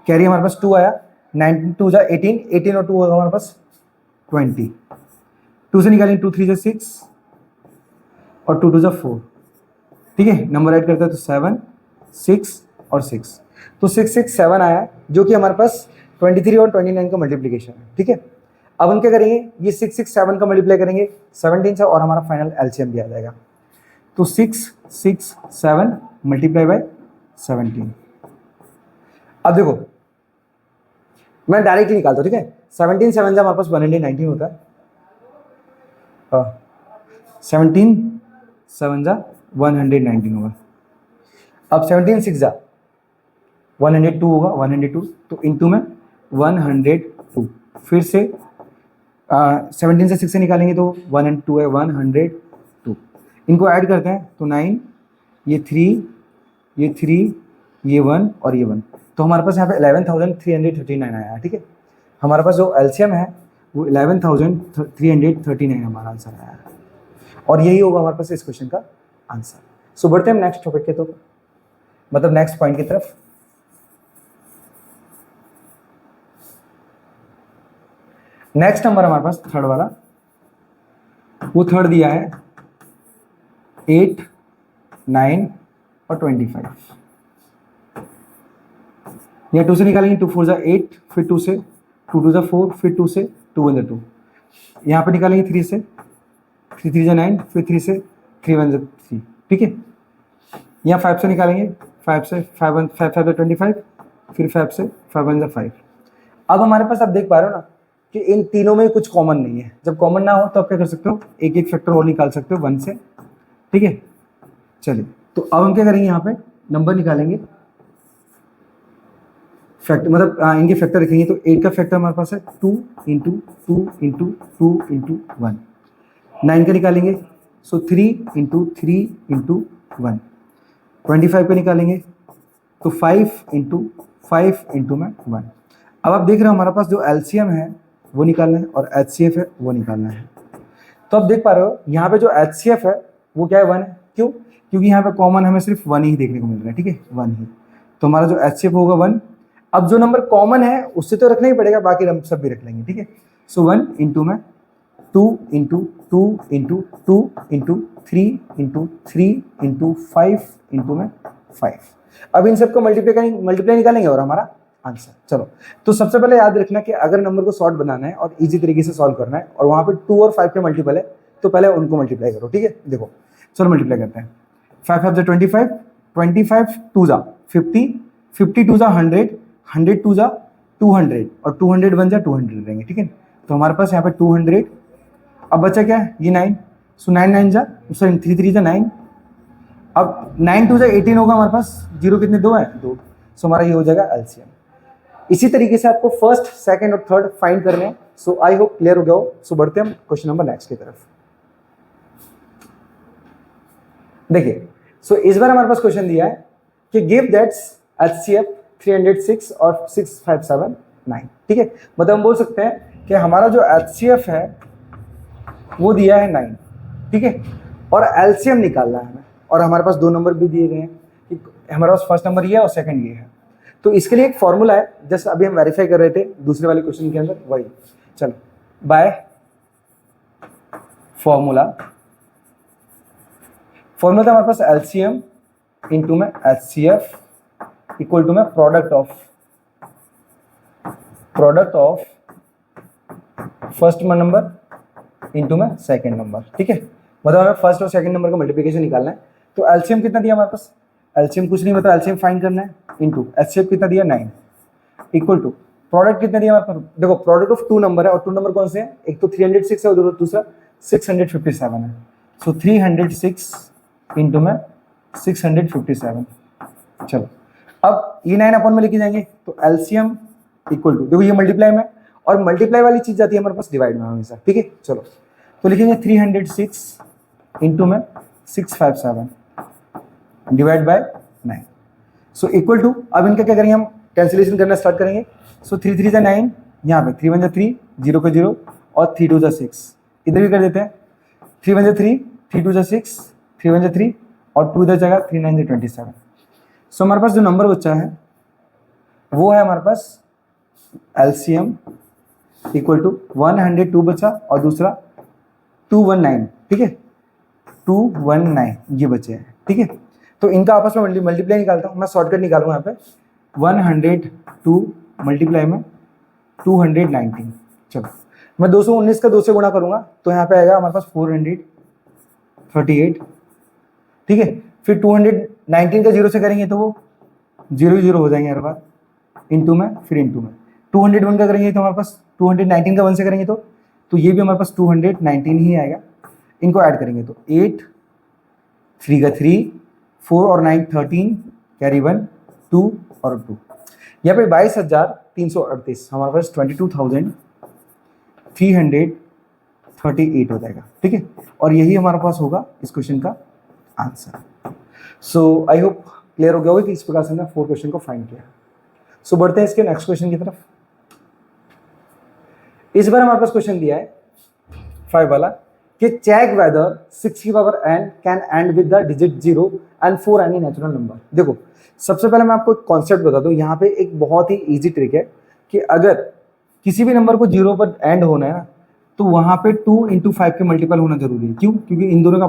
कैरी हमारे पास 2 आया, 9 2 जा 18, 18 और 2 होगा हमारे पास 20। 2 से निकालेंगे, 2 3 जा 6 और 2 2 जा 4। ठीक है, नंबर ऐड करते हैं तो 7 6 और 6, तो 6 6 7 आया, जो कि हमारे पास 23 और 29 का मल्टीप्लिकेशन है। ठीक है, अब हम क्या करेंगे, ये 6 6 7 का मल्टीप्लाई करेंगे 17 से, और हमारा फाइनल एलसीएम भी आ जाएगा। तो 6 6 7 मल्टीप्लाई बाय 17। अब देखो मैं डायरेक्टली निकालता हूँ। ठीक है, 17 7 जा हमारे पास 119 होता है, 17 7 जा 119 होगा। अब 17 6 जा 102 होगा, 102, तो इंटू में 102, फिर से 17 से 6 से निकालेंगे तो 1 and 2 है, 102, इनको ऐड करते हैं तो 9, ये 3, ये 3, ये 1 और ये 1, तो हमारे पास यहाँ पे 11,339 आया है। ठीक है, हमारे पास जो एलसीएम है वो 11,339 हमारा आंसर आया है, और यही होगा हमारे पास इस क्वेश्चन का आंसर। सो बढ़ते हैं नेक्स्ट टॉपिक के तो मतलब नेक्स्ट पॉइंट की तरफ। नेक्स्ट नंबर हमारे पास थर्ड वाला, वो थर्ड दिया है 8, 9 और 25। यहाँ 2 से निकालेंगे, 2 4 जा 8, फिर 2 से, 2 2 जा 4, फिर 2 से, 2 1 जा 2। यहाँ पे निकालेंगे 3 से, 3 3 जा 9, फिर 3 से, 3 1 जा 3। ठीक है। यहाँ 5 से निकालेंगे, 5 से 5 1 5 5 जा 25, फिर 5 से 5 1 जा 5। अब हमारे पास आप देख पा रहे हो ना कि इन तीनों में कुछ कॉमन नहीं है। जब कॉमन ना हो तो आप क्या कर सकते हो, एक एक फैक्टर और निकाल सकते हो 1 से। ठीक है। चलिए, तो अब हम क्या करेंगे, यहाँ पे नंबर निकालेंगे, फैक्टर मतलब इनके फैक्टर रखेंगे। तो 8 का फैक्टर हमारे पास है 2 इंटू 2 इंटू 2 इंटू 1। 9 का निकालेंगे, सो 3 इंटू 3 इंटू 1। 25 का निकालेंगे तो 5 इंटू 5 इंटू में 1। अब आप देख रहे हो हमारे पास जो एलसीएम है वो निकालना है और एचसीएफ है वो निकालना है। तो आप देख पा रहे हो यहाँ पे जो एचसीएफ है वो क्या है, 1 है। क्यों? क्योंकि यहाँ पे कॉमन हमें सिर्फ 1 ही देखने को मिल रहा है। ठीक है, 1 ही। तो हमारा जो एचसीएफ होगा 1। अब जो नंबर कॉमन है उससे तो रखना ही पड़ेगा, बाकी हम सब भी रख लेंगे। ठीक है। सो 1 इंटू में 2 into 2 into 2 into 3 into 3 into 5 into में 5। अब इन सबको मल्टीप्लाई निकालेंगे और हमारा आंसर। चलो, तो सबसे पहले याद रखना कि अगर नंबर को शॉर्ट बनाना है और इजी तरीके से सॉल्व करना है और वहाँ पे 2 और 5 के मल्टीपल है तो पहले उनको मल्टीप्लाई करो। ठीक है, देखो चलो मल्टीप्लाई करते हैं। 5 5 जा 25, 25 2 जा 50, 50 2 जा 100, 100 2 जा 200 और 200 1 जा 200 रहेंगे। ठीक है, तो हमारे पास यहाँ पे 200। अब बचा क्या है, ये 9। सो 9 9 जा, सॉरी 3 3 जा 9। अब 9 2 जा 18 होगा हमारे पास, जीरो कितने, 2 है, 2। सो हमारा ये हो जाएगा एलसीएम। इसी तरीके से आपको फर्स्ट, सेकंड और थर्ड फाइंड करने हैं। सो आई होप क्लियर हो गया हो। सो बढ़ते हैं हम क्वेश्चन नंबर नेक्स्ट की तरफ। देखिए, सो इस बार हमारे पास क्वेश्चन दिया है कि गिव दैट्स एचसीएफ 306 और 6579। ठीक है, मतलब हम बोल सकते हैं कि हमारा जो एचसीएफ है वो दिया है 9। ठीक है, और एलसीएम निकालना है हमें, और हमारे पास 2 नंबर भी दिए गए हैं कि हमारे पास फर्स्ट नंबर ये है और सेकंड ये है। तो इसके लिए एक फॉर्मूला है, जस्ट अभी हम वेरीफाई कर रहे थे दूसरे वाले क्वेश्चन के अंदर, वही। चलो, बाय फॉर्मूला था हमारे पास एलसीएम इंटू में एचसीएफ इक्वल टू में product of first number into में सेकंड नंबर। ठीक है, मतलब हमें फर्स्ट और सेकंड नंबर का मल्टीप्लिकेशन निकालना है। तो एलसीएम कितना दिया हमारे पास, एलसीएम कुछ नहीं, मतलब एलसीएम फाइंड करना है, इंटू एचसीएफ कितना दिया 9 इक्वल टू प्रोडक्ट कितना दिया हमारे पास। देखो प्रोडक्ट ऑफ 2 नंबर है और 2 नंबर कौन से हैं, एक तो 306 है और दूसरा 657 है। सो 306 इंटू में 657। चलो, अब ये 9 अपॉन में लेके जाएंगे तो एलसीएम इक्वल टू, देखो ये मल्टीप्लाई में, और मल्टीप्लाई वाली चीज जाती है हमारे पास डिवाइड में हमेशा। ठीक है, चलो तो लिखेंगे 306 इंटू में 657 divide by 9। So equal to, अब इनका क्या करेंगे, हम कैंसिलेशन करना स्टार्ट करेंगे। सो 3 3 जा 9, यहाँ पे 3 1 जा 3, 0 का 0 और 3 2 जा 6, इधर भी कर देते हैं। 3 1 जा 3, 3 2 जा 6, 3 1 जा 3 और 2 इधर जाएगा, 3 9 जा 27। सो हमारे पास जो नंबर बचा है वो है हमारे पास एलसीएम इक्वल टू 102 बचा और दूसरा 219। ठीक है, 219 ये बचे हैं। ठीक है, तो इनका आपस में मल्टीप्लाई निकालता हूँ मैं, शॉर्टकट निकालूंगा यहाँ पे। 102 मल्टीप्लाई में 219। चलो, मैं 219 का 2 से गुणा करूंगा तो यहाँ पे आएगा हमारे पास 438। ठीक है, फिर 219 का 0 से करेंगे तो वो 0 0 हो जाएंगे हर बार, इंटू में फिर इंटू में। 201 का करेंगे तो हमारे पास 219 का 1 से करेंगे तो ये भी हमारे पास 219 ही आएगा। इनको ऐड करेंगे तो 8 3 का 3, 4 और 9 13, कैरी 1 2 और 2, यहाँ पे 22,338 हमारे पास 22,338 हो जाएगा। ठीक है, और यही हमारे पास होगा इस क्वेश्चन का answer. So I hope clear हो गया होगा कि इस प्रकार से हमने 4 क्वेश्चन को फाइंड किया। सो बढ़ते हैं इसके नेक्स्ट क्वेश्चन की तरफ। इस बार हमारे पास क्वेश्चन दिया है 5 वाला कि चेक वेदर 6 की power n can and with the digit 0 and 4 any natural number. देखो सबसे पहले मैं आपको एक कॉन्सेप्ट बता दूं, यहाँ पे एक बहुत ही इजी ट्रिक है कि अगर किसी भी नंबर को 0 पर एंड होना है ना, तो वहां पे 2 इंटू 5 के मल्टीपल होना जरूरी है। क्यों? क्योंकि इन दोनों का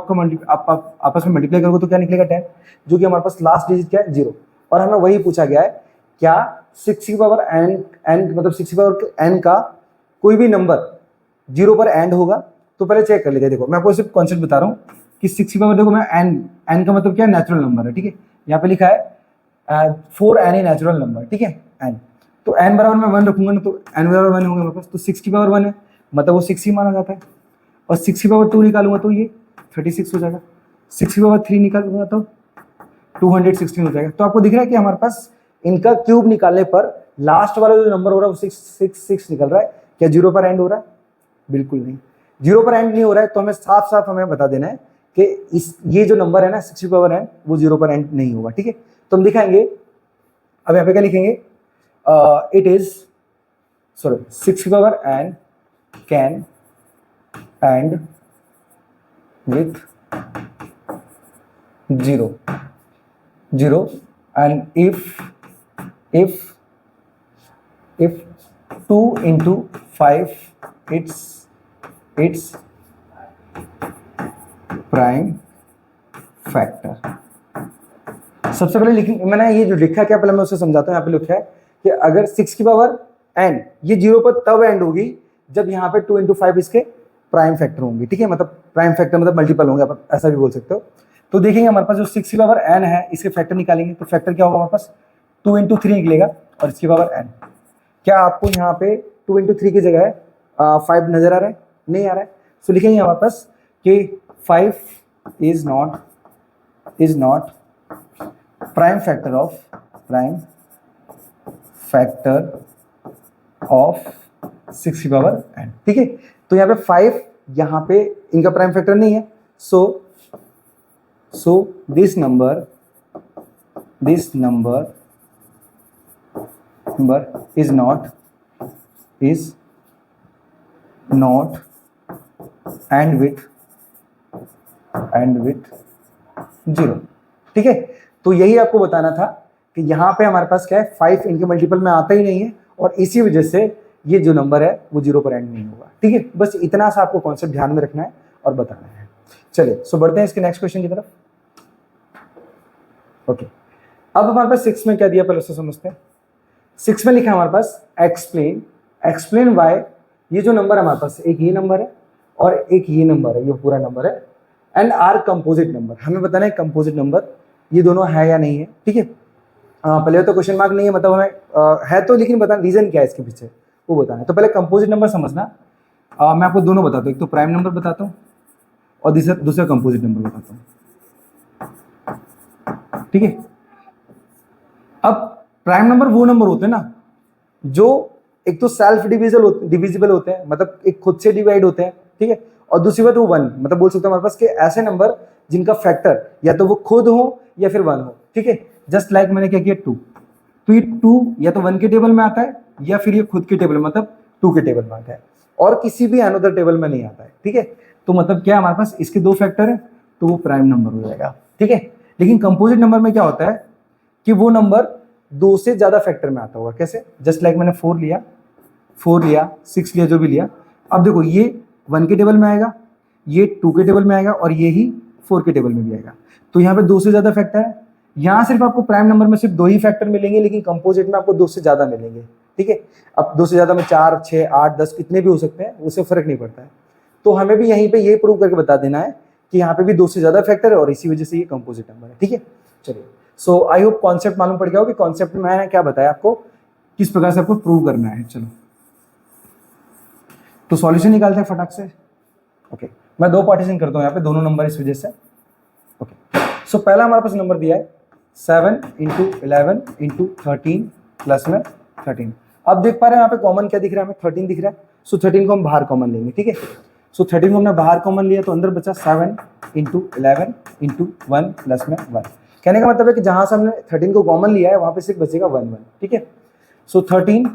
आप आपस में मल्टीप्लाई करोगे तो क्या निकलेगा 10, जो कि हमारे पास लास्ट डिजिट क्या है 0। और हमें वही पूछा गया है, क्या 6 की पावर n मतलब 6 की पावर n का कोई भी नंबर 0 पर एंड होगा? तो पहले चेक कर लेते हैं। देखो मैं आपको सिर्फ कॉन्सेप्ट बता रहा हूँ कि 6 की पावर, देखो मैं n का मतलब क्या है, नेचुरल नंबर है, ठीक है। यहाँ पे लिखा है 4 एनी नेचुरल नंबर, ठीक है n। तो n बराबर मैं 1 रखूंगा ना, तो n बराबर 1 होगा मेरे पास, तो 6 की पावर 1 है मतलब वो 6 ही माना जाता है। और 6 की पावर 2 निकालूंगा तो ये 36 हो जाएगा। 6 की पावर 3 निकालूंगा तो 216 हो जाएगा। तो आपको दिख रहा है कि हमारे पास इनका क्यूब निकालने पर लास्ट वाला जो नंबर हो रहा है वो 666 निकल रहा है। क्या 0 पर एंड हो रहा है? बिल्कुल नहीं, 0 पर एंड नहीं हो रहा है। तो हमें साफ साफ हमें बता देना है कि ये जो नंबर है ना 6 की पावर n वो 0 पर एंड नहीं होगा, ठीक है। तो हम दिखाएंगे, अब यहाँ पे क्या लिखेंगे, इट इज 6 की power n can and with 0 and if 2 into 5 it's prime factor। सबसे पहले मैंने ये जो लिखा क्या, पहले मैं उसे समझाता हूँ। यहाँ पे लिखा है कि अगर 6 की पावर n ये 0 पर तब एंड होगी जब यहाँ पे 2 into 5 इसके प्राइम फैक्टर होंगे, ठीक है। मतलब प्राइम फैक्टर मतलब मल्टीपल होंगे, आप ऐसा भी बोल सकते हो। तो देखेंगे हमारे पास जो 6 की पावर n है इसके फैक्टर निकालेंगे, तो फैक्टर क्या होगा हमारे पास 2 into 3 निकलेगा और इसकी पावर n। क्या आपको यहाँ पे 2 into 3 की जगह 5 नजर आ रहा है? नहीं आ रहा है। सो लिखेंगे हमारे पास कि 5 is not prime factor of 6 की पावर n, ठीक है। तो यहाँ पे 5 यहाँ पे इनका प्राइम फैक्टर नहीं है। so this number is not and with 0, ठीक है। तो यही आपको बताना था कि यहाँ पे हमारे पास क्या है, 5 इनके मल्टीपल में आता ही नहीं है और इसी वजह से ये जो नंबर है वो 0 पर एंड नहीं होगा, ठीक है। बस इतना सा आपको कॉन्सेप्ट ध्यान में रखना है और बताना है। चलिए सो बढ़ते हैं इसके नेक्स्ट क्वेश्चन की तरफ। ओके, अब हमारे पास 6 में क्या दिया पहले उससे समझते हैं। 6 में लिखा है हमारे पास एक्सप्लेन वाई, ये जो नंबर है हमारे पास, एक ये नंबर है और एक ये नंबर है, ये पूरा नंबर है, एंड आर कंपोजिट नंबर। हमें बताना है कंपोजिट नंबर ये दोनों है या नहीं है, ठीक है। पहले तो क्वेश्चन मार्क नहीं है, मतलब हमें है तो, लेकिन बताना रीजन क्या है इसके पीछे वो बताना है। तो पहले कंपोजिट नंबर समझना। मैं आपको दोनों बताता हूँ, एक तो प्राइम नंबर बताता हूँ और दूसरा कंपोजिट नंबर बताता हूँ, ठीक है। अब प्राइम नंबर वो नंबर होते हैं ना जो एक तो सेल्फ डिविजिबल होते हैं, मतलब एक खुद से डिवाइड होते हैं, ठीक है। और दूसरी बात वो 1, मतलब बोल सकते हैं हमारे पास कि ऐसे नंबर जिनका फैक्टर या तो वो खुद हो या फिर 1 हो, ठीक है। जस्ट लाइक मैंने क्या किया 2, तो ये 2 या तो 1 के टेबल में आता है या फिर ये खुद के टेबल मतलब 2 के टेबल में आता है और किसी भी अनदर टेबल में नहीं आता है, ठीक है। तो मतलब क्या हमारे पास इसके 2 फैक्टर है तो वो प्राइम नंबर हो जाएगा, ठीक है। लेकिन कंपोजिट नंबर में क्या होता है कि वो नंबर 2 से ज्यादा फैक्टर में आता होगा। कैसे? जस्ट लाइक मैंने 4 लिया, 6 लिया, जो भी लिया। अब देखो ये 1 के टेबल में आएगा, ये 2 के टेबल में आएगा और ये ही 4 के टेबल में भी आएगा। तो यहाँ पे 2 से ज्यादा फैक्टर है। यहाँ सिर्फ आपको प्राइम नंबर में सिर्फ 2 ही फैक्टर मिलेंगे, लेकिन कंपोजिट में आपको 2 से ज्यादा मिलेंगे, ठीक है। अब 2 से ज्यादा में 4, 6, 8, 10 कितने भी हो सकते हैं, उससे फर्क नहीं पड़ता है। तो हमें भी यहीं पे ये प्रूव करके बता देना है कि यहाँ पे भी 2 से ज्यादा फैक्टर है और इसी वजह से ये कंपोजिट नंबर है, ठीक है। चलिए, सो आई होप कॉन्सेप्ट मालूम पड़ गया हो कि कॉन्सेप्ट में मैंने क्या बताया आपको, किस प्रकार से आपको प्रूव करना है। चलो तो सॉल्यूशन निकालते हैं फटाक से। ओके, मैं 2 पार्टीशन करता हूँ यहाँ पे, दोनों नंबर इस वजह से। ओके, सो पहला हमारे पास नंबर दिया है 7 × 11 × 13 प्लस में 13। अब देख पा रहे हैं यहाँ पे कॉमन क्या दिख रहा है, हमें 13 दिख रहा है। सो 13 को हम बाहर कॉमन लेंगे, ठीक है। सो 13 को हमने बाहर कॉमन लिया तो अंदर बचा 7 × 11 × 1 प्लस में 1। कहने का मतलब है कि जहां से हमने 13 को कॉमन लिया है वहां पे सिर्फ बचेगा 1, ठीक है। सो 13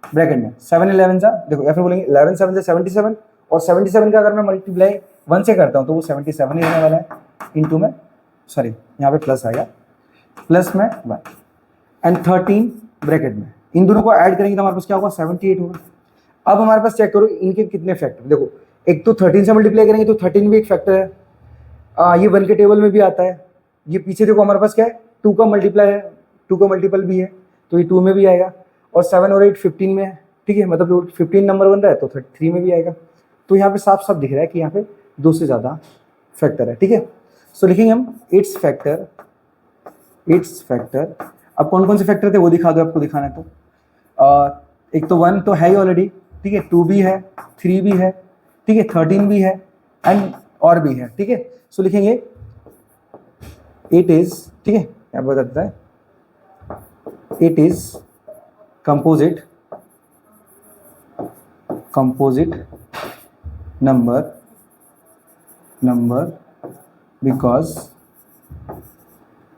ब्रैकेट में 7 11 जा, देखो या फिर बोलेंगे 11 7 जा 77 और 77 का अगर मैं मल्टीप्लाई 1 से करता हूँ तो वो 77 ही रहने वाला है, इंटू में सॉरी यहाँ पे प्लस आएगा, प्लस में 1 एंड 13 ब्रैकेट में, इन दोनों को ऐड करेंगे तो हमारे पास क्या होगा 78 होगा। अब हमारे पास चेक करो इनके कितने फैक्टर, देखो एक तो 13 से मल्टीप्लाई करेंगे तो 13 भी एक फैक्टर है, ये 1 के टेबल में भी आता है, ये पीछे देखो हमारे पास क्या है 2 का मल्टीप्लाई है, 2 का मल्टीपल भी है तो ये 2 में भी आएगा, और 7 और 8 15 में है, ठीक है, मतलब 15 नंबर बन रहा है तो 33 में भी आएगा। तो यहाँ पे साफ साफ दिख रहा है कि यहाँ पे 2 से ज़्यादा फैक्टर है, ठीक है। सो लिखेंगे हम इट्स फैक्टर, इट्स फैक्टर। अब कौन कौन से फैक्टर थे वो दिखा दो, आपको दिखाना है तो एक तो 1 तो है ही ऑलरेडी, ठीक है, 2 भी है, 3 भी है, ठीक है, 13 भी है एंड और भी है, ठीक है। सो लिखेंगे इट इज, ठीक है, यहाँ बता देता है it is composite number because,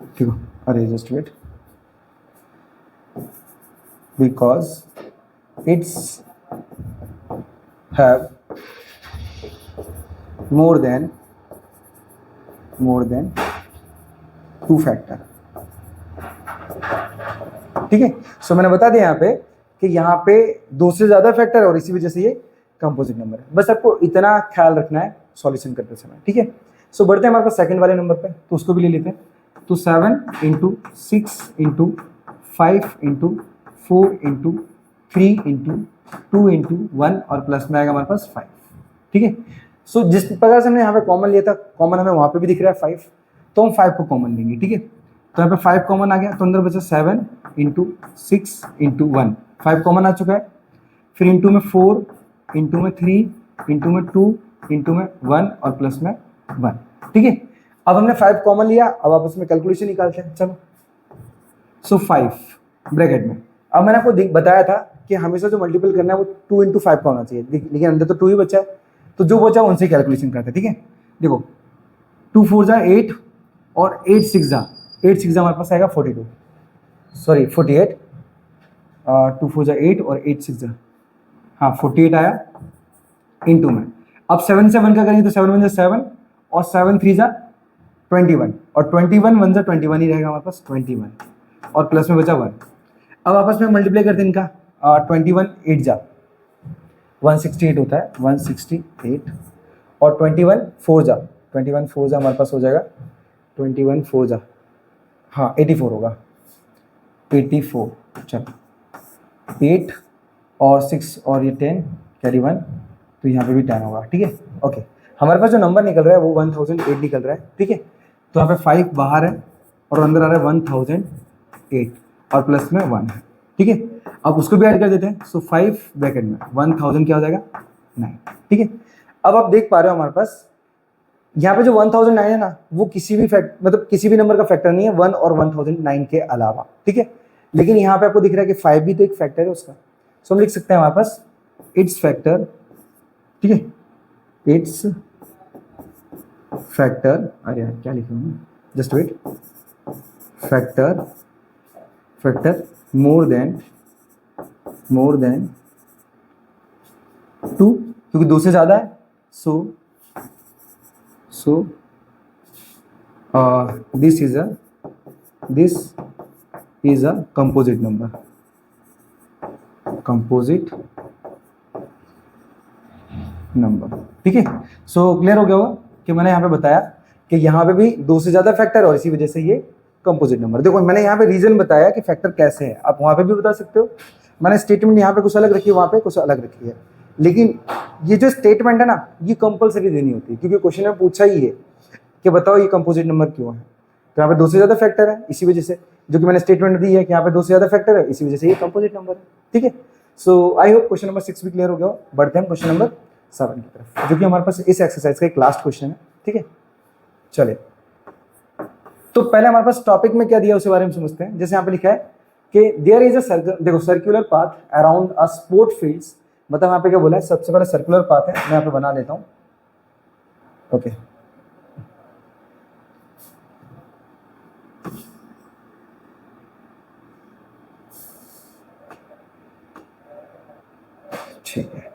ठीक है, अरे just wait, because it's have more than 2 factor, ठीक है। सो मैंने बता दिया यहाँ पे कि यहाँ पे 2 से ज्यादा फैक्टर है और इसी वजह से ये कंपोजिट नंबर है, बस आपको इतना ख्याल रखना है सॉल्यूशन करते समय, ठीक है। सो बढ़ते हैं हमारे पास सेकंड वाले नंबर पे, तो उसको भी ले लेते हैं। तो 7 into 6 into 5 into 4 into 3 into 2 into 1 और प्लस में आएगा हमारे पास 5, ठीक है। सो जिस प्रकार से हमने यहाँ पे कॉमन लिया था, कॉमन हमें वहाँ पे भी दिख रहा है 5, तो हम 5 को कॉमन लेंगे, ठीक है। तो यहाँ पे 5 कॉमन आ गया तो अंदर बचा 7 इंटू 6 इंटू 1, 5 कॉमन आ चुका है, फिर इंटू में 4 इंटू में 3 इंटू में 2 इंटू में 1 और प्लस में 1, ठीक है। अब हमने 5 कॉमन लिया, अब आपस में कैलकुलेशन निकालते हैं, चलो। सो 5 ब्रैकेट में, अब मैंने आपको बताया था कि हमेशा जो मल्टीपल करना है वो 2 इंटू 5 का होना चाहिए, लेकिन अंदर तो 2 ही बचा है, तो जो बचा उनसे कैलकुलेशन करते हैं, ठीक है। देखो 2 4 जा 8 और 8 6 जा हमारे पास आएगा 42, सॉरी 48, 2 4 जा 8 और 8 6 जा, हाँ 48 आया इंटू में। अब 7 से 1 का करेंगे तो 7 1 जा 7 और 7 3 जा 21 और 21 1 जा 21 ही रहेगा हमारे पास 21 और प्लस में बचा 1। अब आपस में मल्टीप्लाई करते हैं इनका, 21 8 जा 168 होता है, 168 और 21 4 जा, 21 4 जा हमारे पास हो जाएगा 21 4 जा, हाँ 84 होगा, 84, चलो 8 और 6 और ये 10 कैरी 1, तो यहाँ पे भी 10 होगा, ठीक है। ओके, हमारे पास जो नंबर निकल रहा है वो 1008 निकल रहा है, ठीक है। तो यहाँ पे 5 बाहर है और अंदर आ रहा है 1008 और प्लस में 1 है, ठीक है। अब उसको भी ऐड कर देते हैं, सो 5 ब्रैकेट में 1000 क्या हो जाएगा 9, ठीक है। अब आप देख पा रहे हो हमारे पास यहाँ पे जो 1009 है ना, वो किसी भी मतलब किसी भी नंबर का फैक्टर नहीं है 1 और 1009 के अलावा, ठीक है। लेकिन यहाँ पे आपको दिख रहा है कि 5 भी तो एक फैक्टर है उसका, सो हम लिख सकते हैं हमारे पास इट्स फैक्टर, ठीक है, इट्स फैक्टर, अरे यार क्या लिखा हूँ, just wait, factor more than 2, क्योंकि 2 से ज्यादा है, सो this is a composite number, ठीक है। सो क्लियर हो गया होगा कि मैंने यहाँ पे बताया कि यहाँ पे भी 2 से ज्यादा फैक्टर और इसी वजह से ये कंपोजिट नंबर। देखो मैंने यहाँ पे रीजन बताया कि फैक्टर कैसे है, आप वहाँ पे भी बता सकते हो, मैंने स्टेटमेंट यहाँ पे कुछ अलग रखी है, वहाँ पे कुछ अलग रखी है, लेकिन ये जो स्टेटमेंट है ना ये कंपलसरी देनी होती है, क्योंकि क्वेश्चन में पूछा ही है कि बताओ ये कंपोजिट नंबर क्यों है, तो यहाँ पे 2 से ज्यादा फैक्टर है इसी वजह से, जो कि मैंने स्टेटमेंट दी है कि यहाँ पे 2 से ज्यादा फैक्टर है इसी वजह से ये कंपोजिट नंबर है, ठीक है। सो आई होप क्वेश्चन नंबर 6 भी क्लियर हो गया हो। बढ़ते हैं क्वेश्चन नंबर 7 की तरफ, जो कि हमारे पास इस एक्सरसाइज का एक लास्ट क्वेश्चन है, ठीक है। चलिए, तो पहले हमारे पास टॉपिक में क्या दिया उसके बारे में समझते हैं। जैसे यहाँ पे लिखा है कि there is a circular path around a sport fields, मतलब यहाँ पे क्या बोला है, सबसे पहले सर्कुलर पाथ है, मैं यहाँ पे बना लेता हूँ, ओके। ठीक है,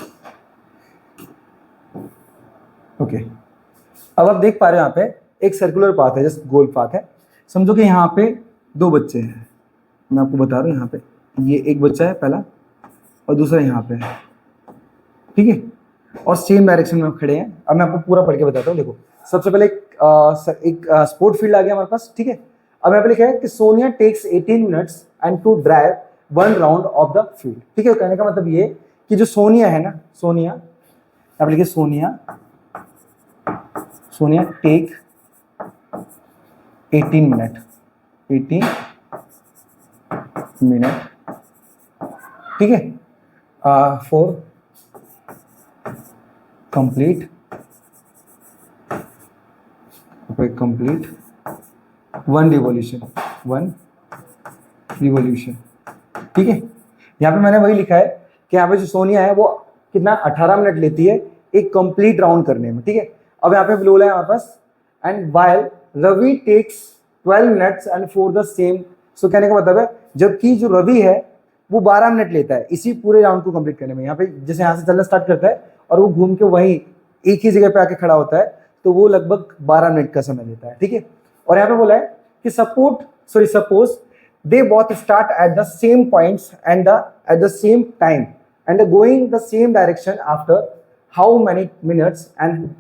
ओके अब आप देख पा रहे हो यहाँ पे एक सर्कुलर पाथ है, जस्ट गोल पाथ है। समझो कि यहाँ पे दो बच्चे हैं, मैं आपको बता रहा हूँ। यहाँ पे ये एक बच्चा है पहला और दूसरा यहाँ पे है, ठीक है, और सेम डायरेक्शन में खड़े हैं। अब मैं आपको पूरा पढ़ के बताता हूँ। देखो सबसे पहले एक स्पोर्ट फील्ड आ गया हमारे पास, ठीक है। अब यहाँ पे लिखा है कि Sonia takes 18 minutes and to drive 1 round of the field, ठीक है। कहने का मतलब ये कि जो सोनिया है ना, सोनिया, यहाँ पे लिखिए सोनिया टेक 18 मिनट, ठीक है, फॉर कंप्लीट 1 रिवॉल्यूशन, ठीक है। यहाँ पे मैंने वही लिखा है कि यहाँ पे जो सोनिया है वो कितना 18 मिनट लेती है एक कंप्लीट राउंड करने में, ठीक है। अब यहाँ पे बोला है हमारे पास and while Ravi takes 12 minutes and for the same. So कहने का मतलब है जबकि जो रवि है वो 12 मिनट लेता है इसी पूरे राउंड को कंप्लीट करने में। यहाँ पे जैसे यहाँ से चलना स्टार्ट करता है और वो घूम के वहीं एक ही जगह पे आके खड़ा होता है, तो वो लगभग 12 मिनट का समय लेता है, ठीक है। और यहाँ पे बोला है कि suppose they both start at the same points and at the same time and going the same direction after how many minutes and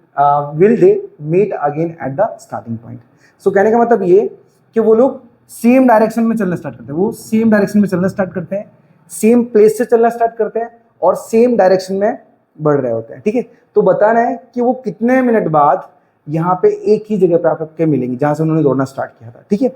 will they meet again at the starting point। so कहने का मतलब ये कि वो लोग same direction में चलना start करते हैं, वो सेम डायरेक्शन में चलना स्टार्ट करते हैं, सेम प्लेस से चलना स्टार्ट करते हैं और सेम डायरेक्शन में बढ़ रहे होते हैं, ठीक है। तो बताना है कि वो कितने मिनट बाद यहाँ पे एक ही जगह पे आपके मिलेंगे जहां से उन्होंने दौड़ना स्टार्ट किया था, ठीक है।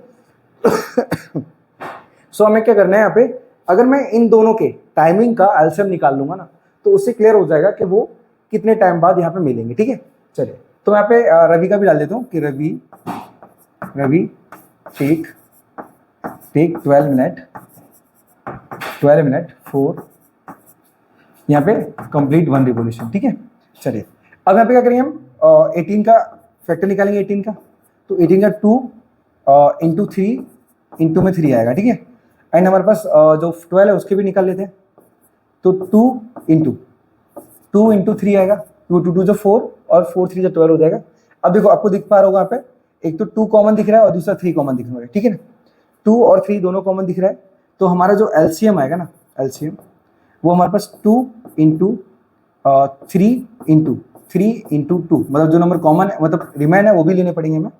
सो हमें क्या करना है यहाँ पे, अगर मैं इन दोनों के टाइमिंग का एलसीएम निकाल लूंगा ना तो उससे क्लियर हो जाएगा कि वो कितने टाइम बाद यहाँ पे मिलेंगे, ठीक है। चलिए तो मैं यहाँ पे रवि का भी डाल देता हूँ कि रवि टेक 12 मिनट फॉर यहाँ पे कंप्लीट 1 रिवॉल्यूशन, ठीक है। चलिए अब यहाँ पे क्या करेंगे हम 18 का फैक्टर निकालेंगे। 18 का तो 18 का 2 इंटू 3 इंटू में 3 आएगा, ठीक है। एंड हमारे पास जो 12 है उसके भी निकाल लेते हैं, तो 2 इंटू 3 आएगा, 2 2 जो 4 और 4 3 जो 12 हो जाएगा। अब देखो आपको दिख पा रहा होगा यहाँ पे एक तो 2 कॉमन दिख रहा है और दूसरा 3 कॉमन दिख रहा है, ठीक है ना। 2 और 3 दोनों कॉमन दिख रहा है, तो हमारा जो एलसीएम आएगा ना, एलसीएम वो हमारे पास 2 इंटू 3 इंटू 2, मतलब जो नंबर कॉमन है मतलब रिमाइंड है वो भी लेने पड़ेंगे हमें।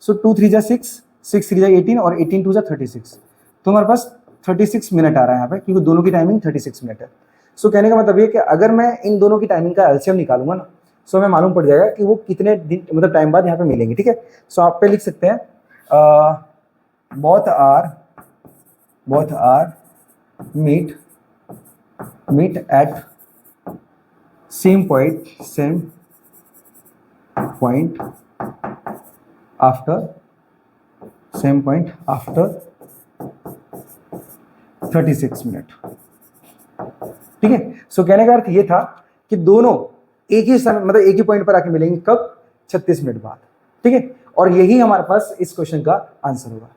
सो 2 3 जा 6, 6 3 जा 18 और 18 2 जा 36, तो हमारे पास 36 मिनट आ रहा है यहाँ पे क्योंकि दोनों की टाइमिंग 36 मिनट है। सो कहने का मतलब ये कि अगर मैं इन दोनों की टाइमिंग का एलसीएम निकालूंगा ना, सो हमें मालूम पड़ जाएगा कि वो कितने दिन मतलब टाइम बाद यहाँ पे मिलेंगे, ठीक है। सो आप पे लिख सकते हैं both are meet at same point after 36 minute, ठीक है। सो कहने का अर्थ ये था कि दोनों एक ही समय मतलब एक ही पॉइंट पर आके मिलेंगे, कब 36 मिनट बाद, ठीक है। और यही हमारे पास इस क्वेश्चन का आंसर होगा।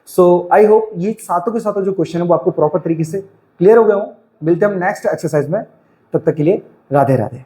सो आई होप ये सातों के सातों जो क्वेश्चन है वो आपको प्रॉपर तरीके से क्लियर हो गए हों। मिलते हैं हम नेक्स्ट एक्सरसाइज में, तब तक के लिए राधे राधे।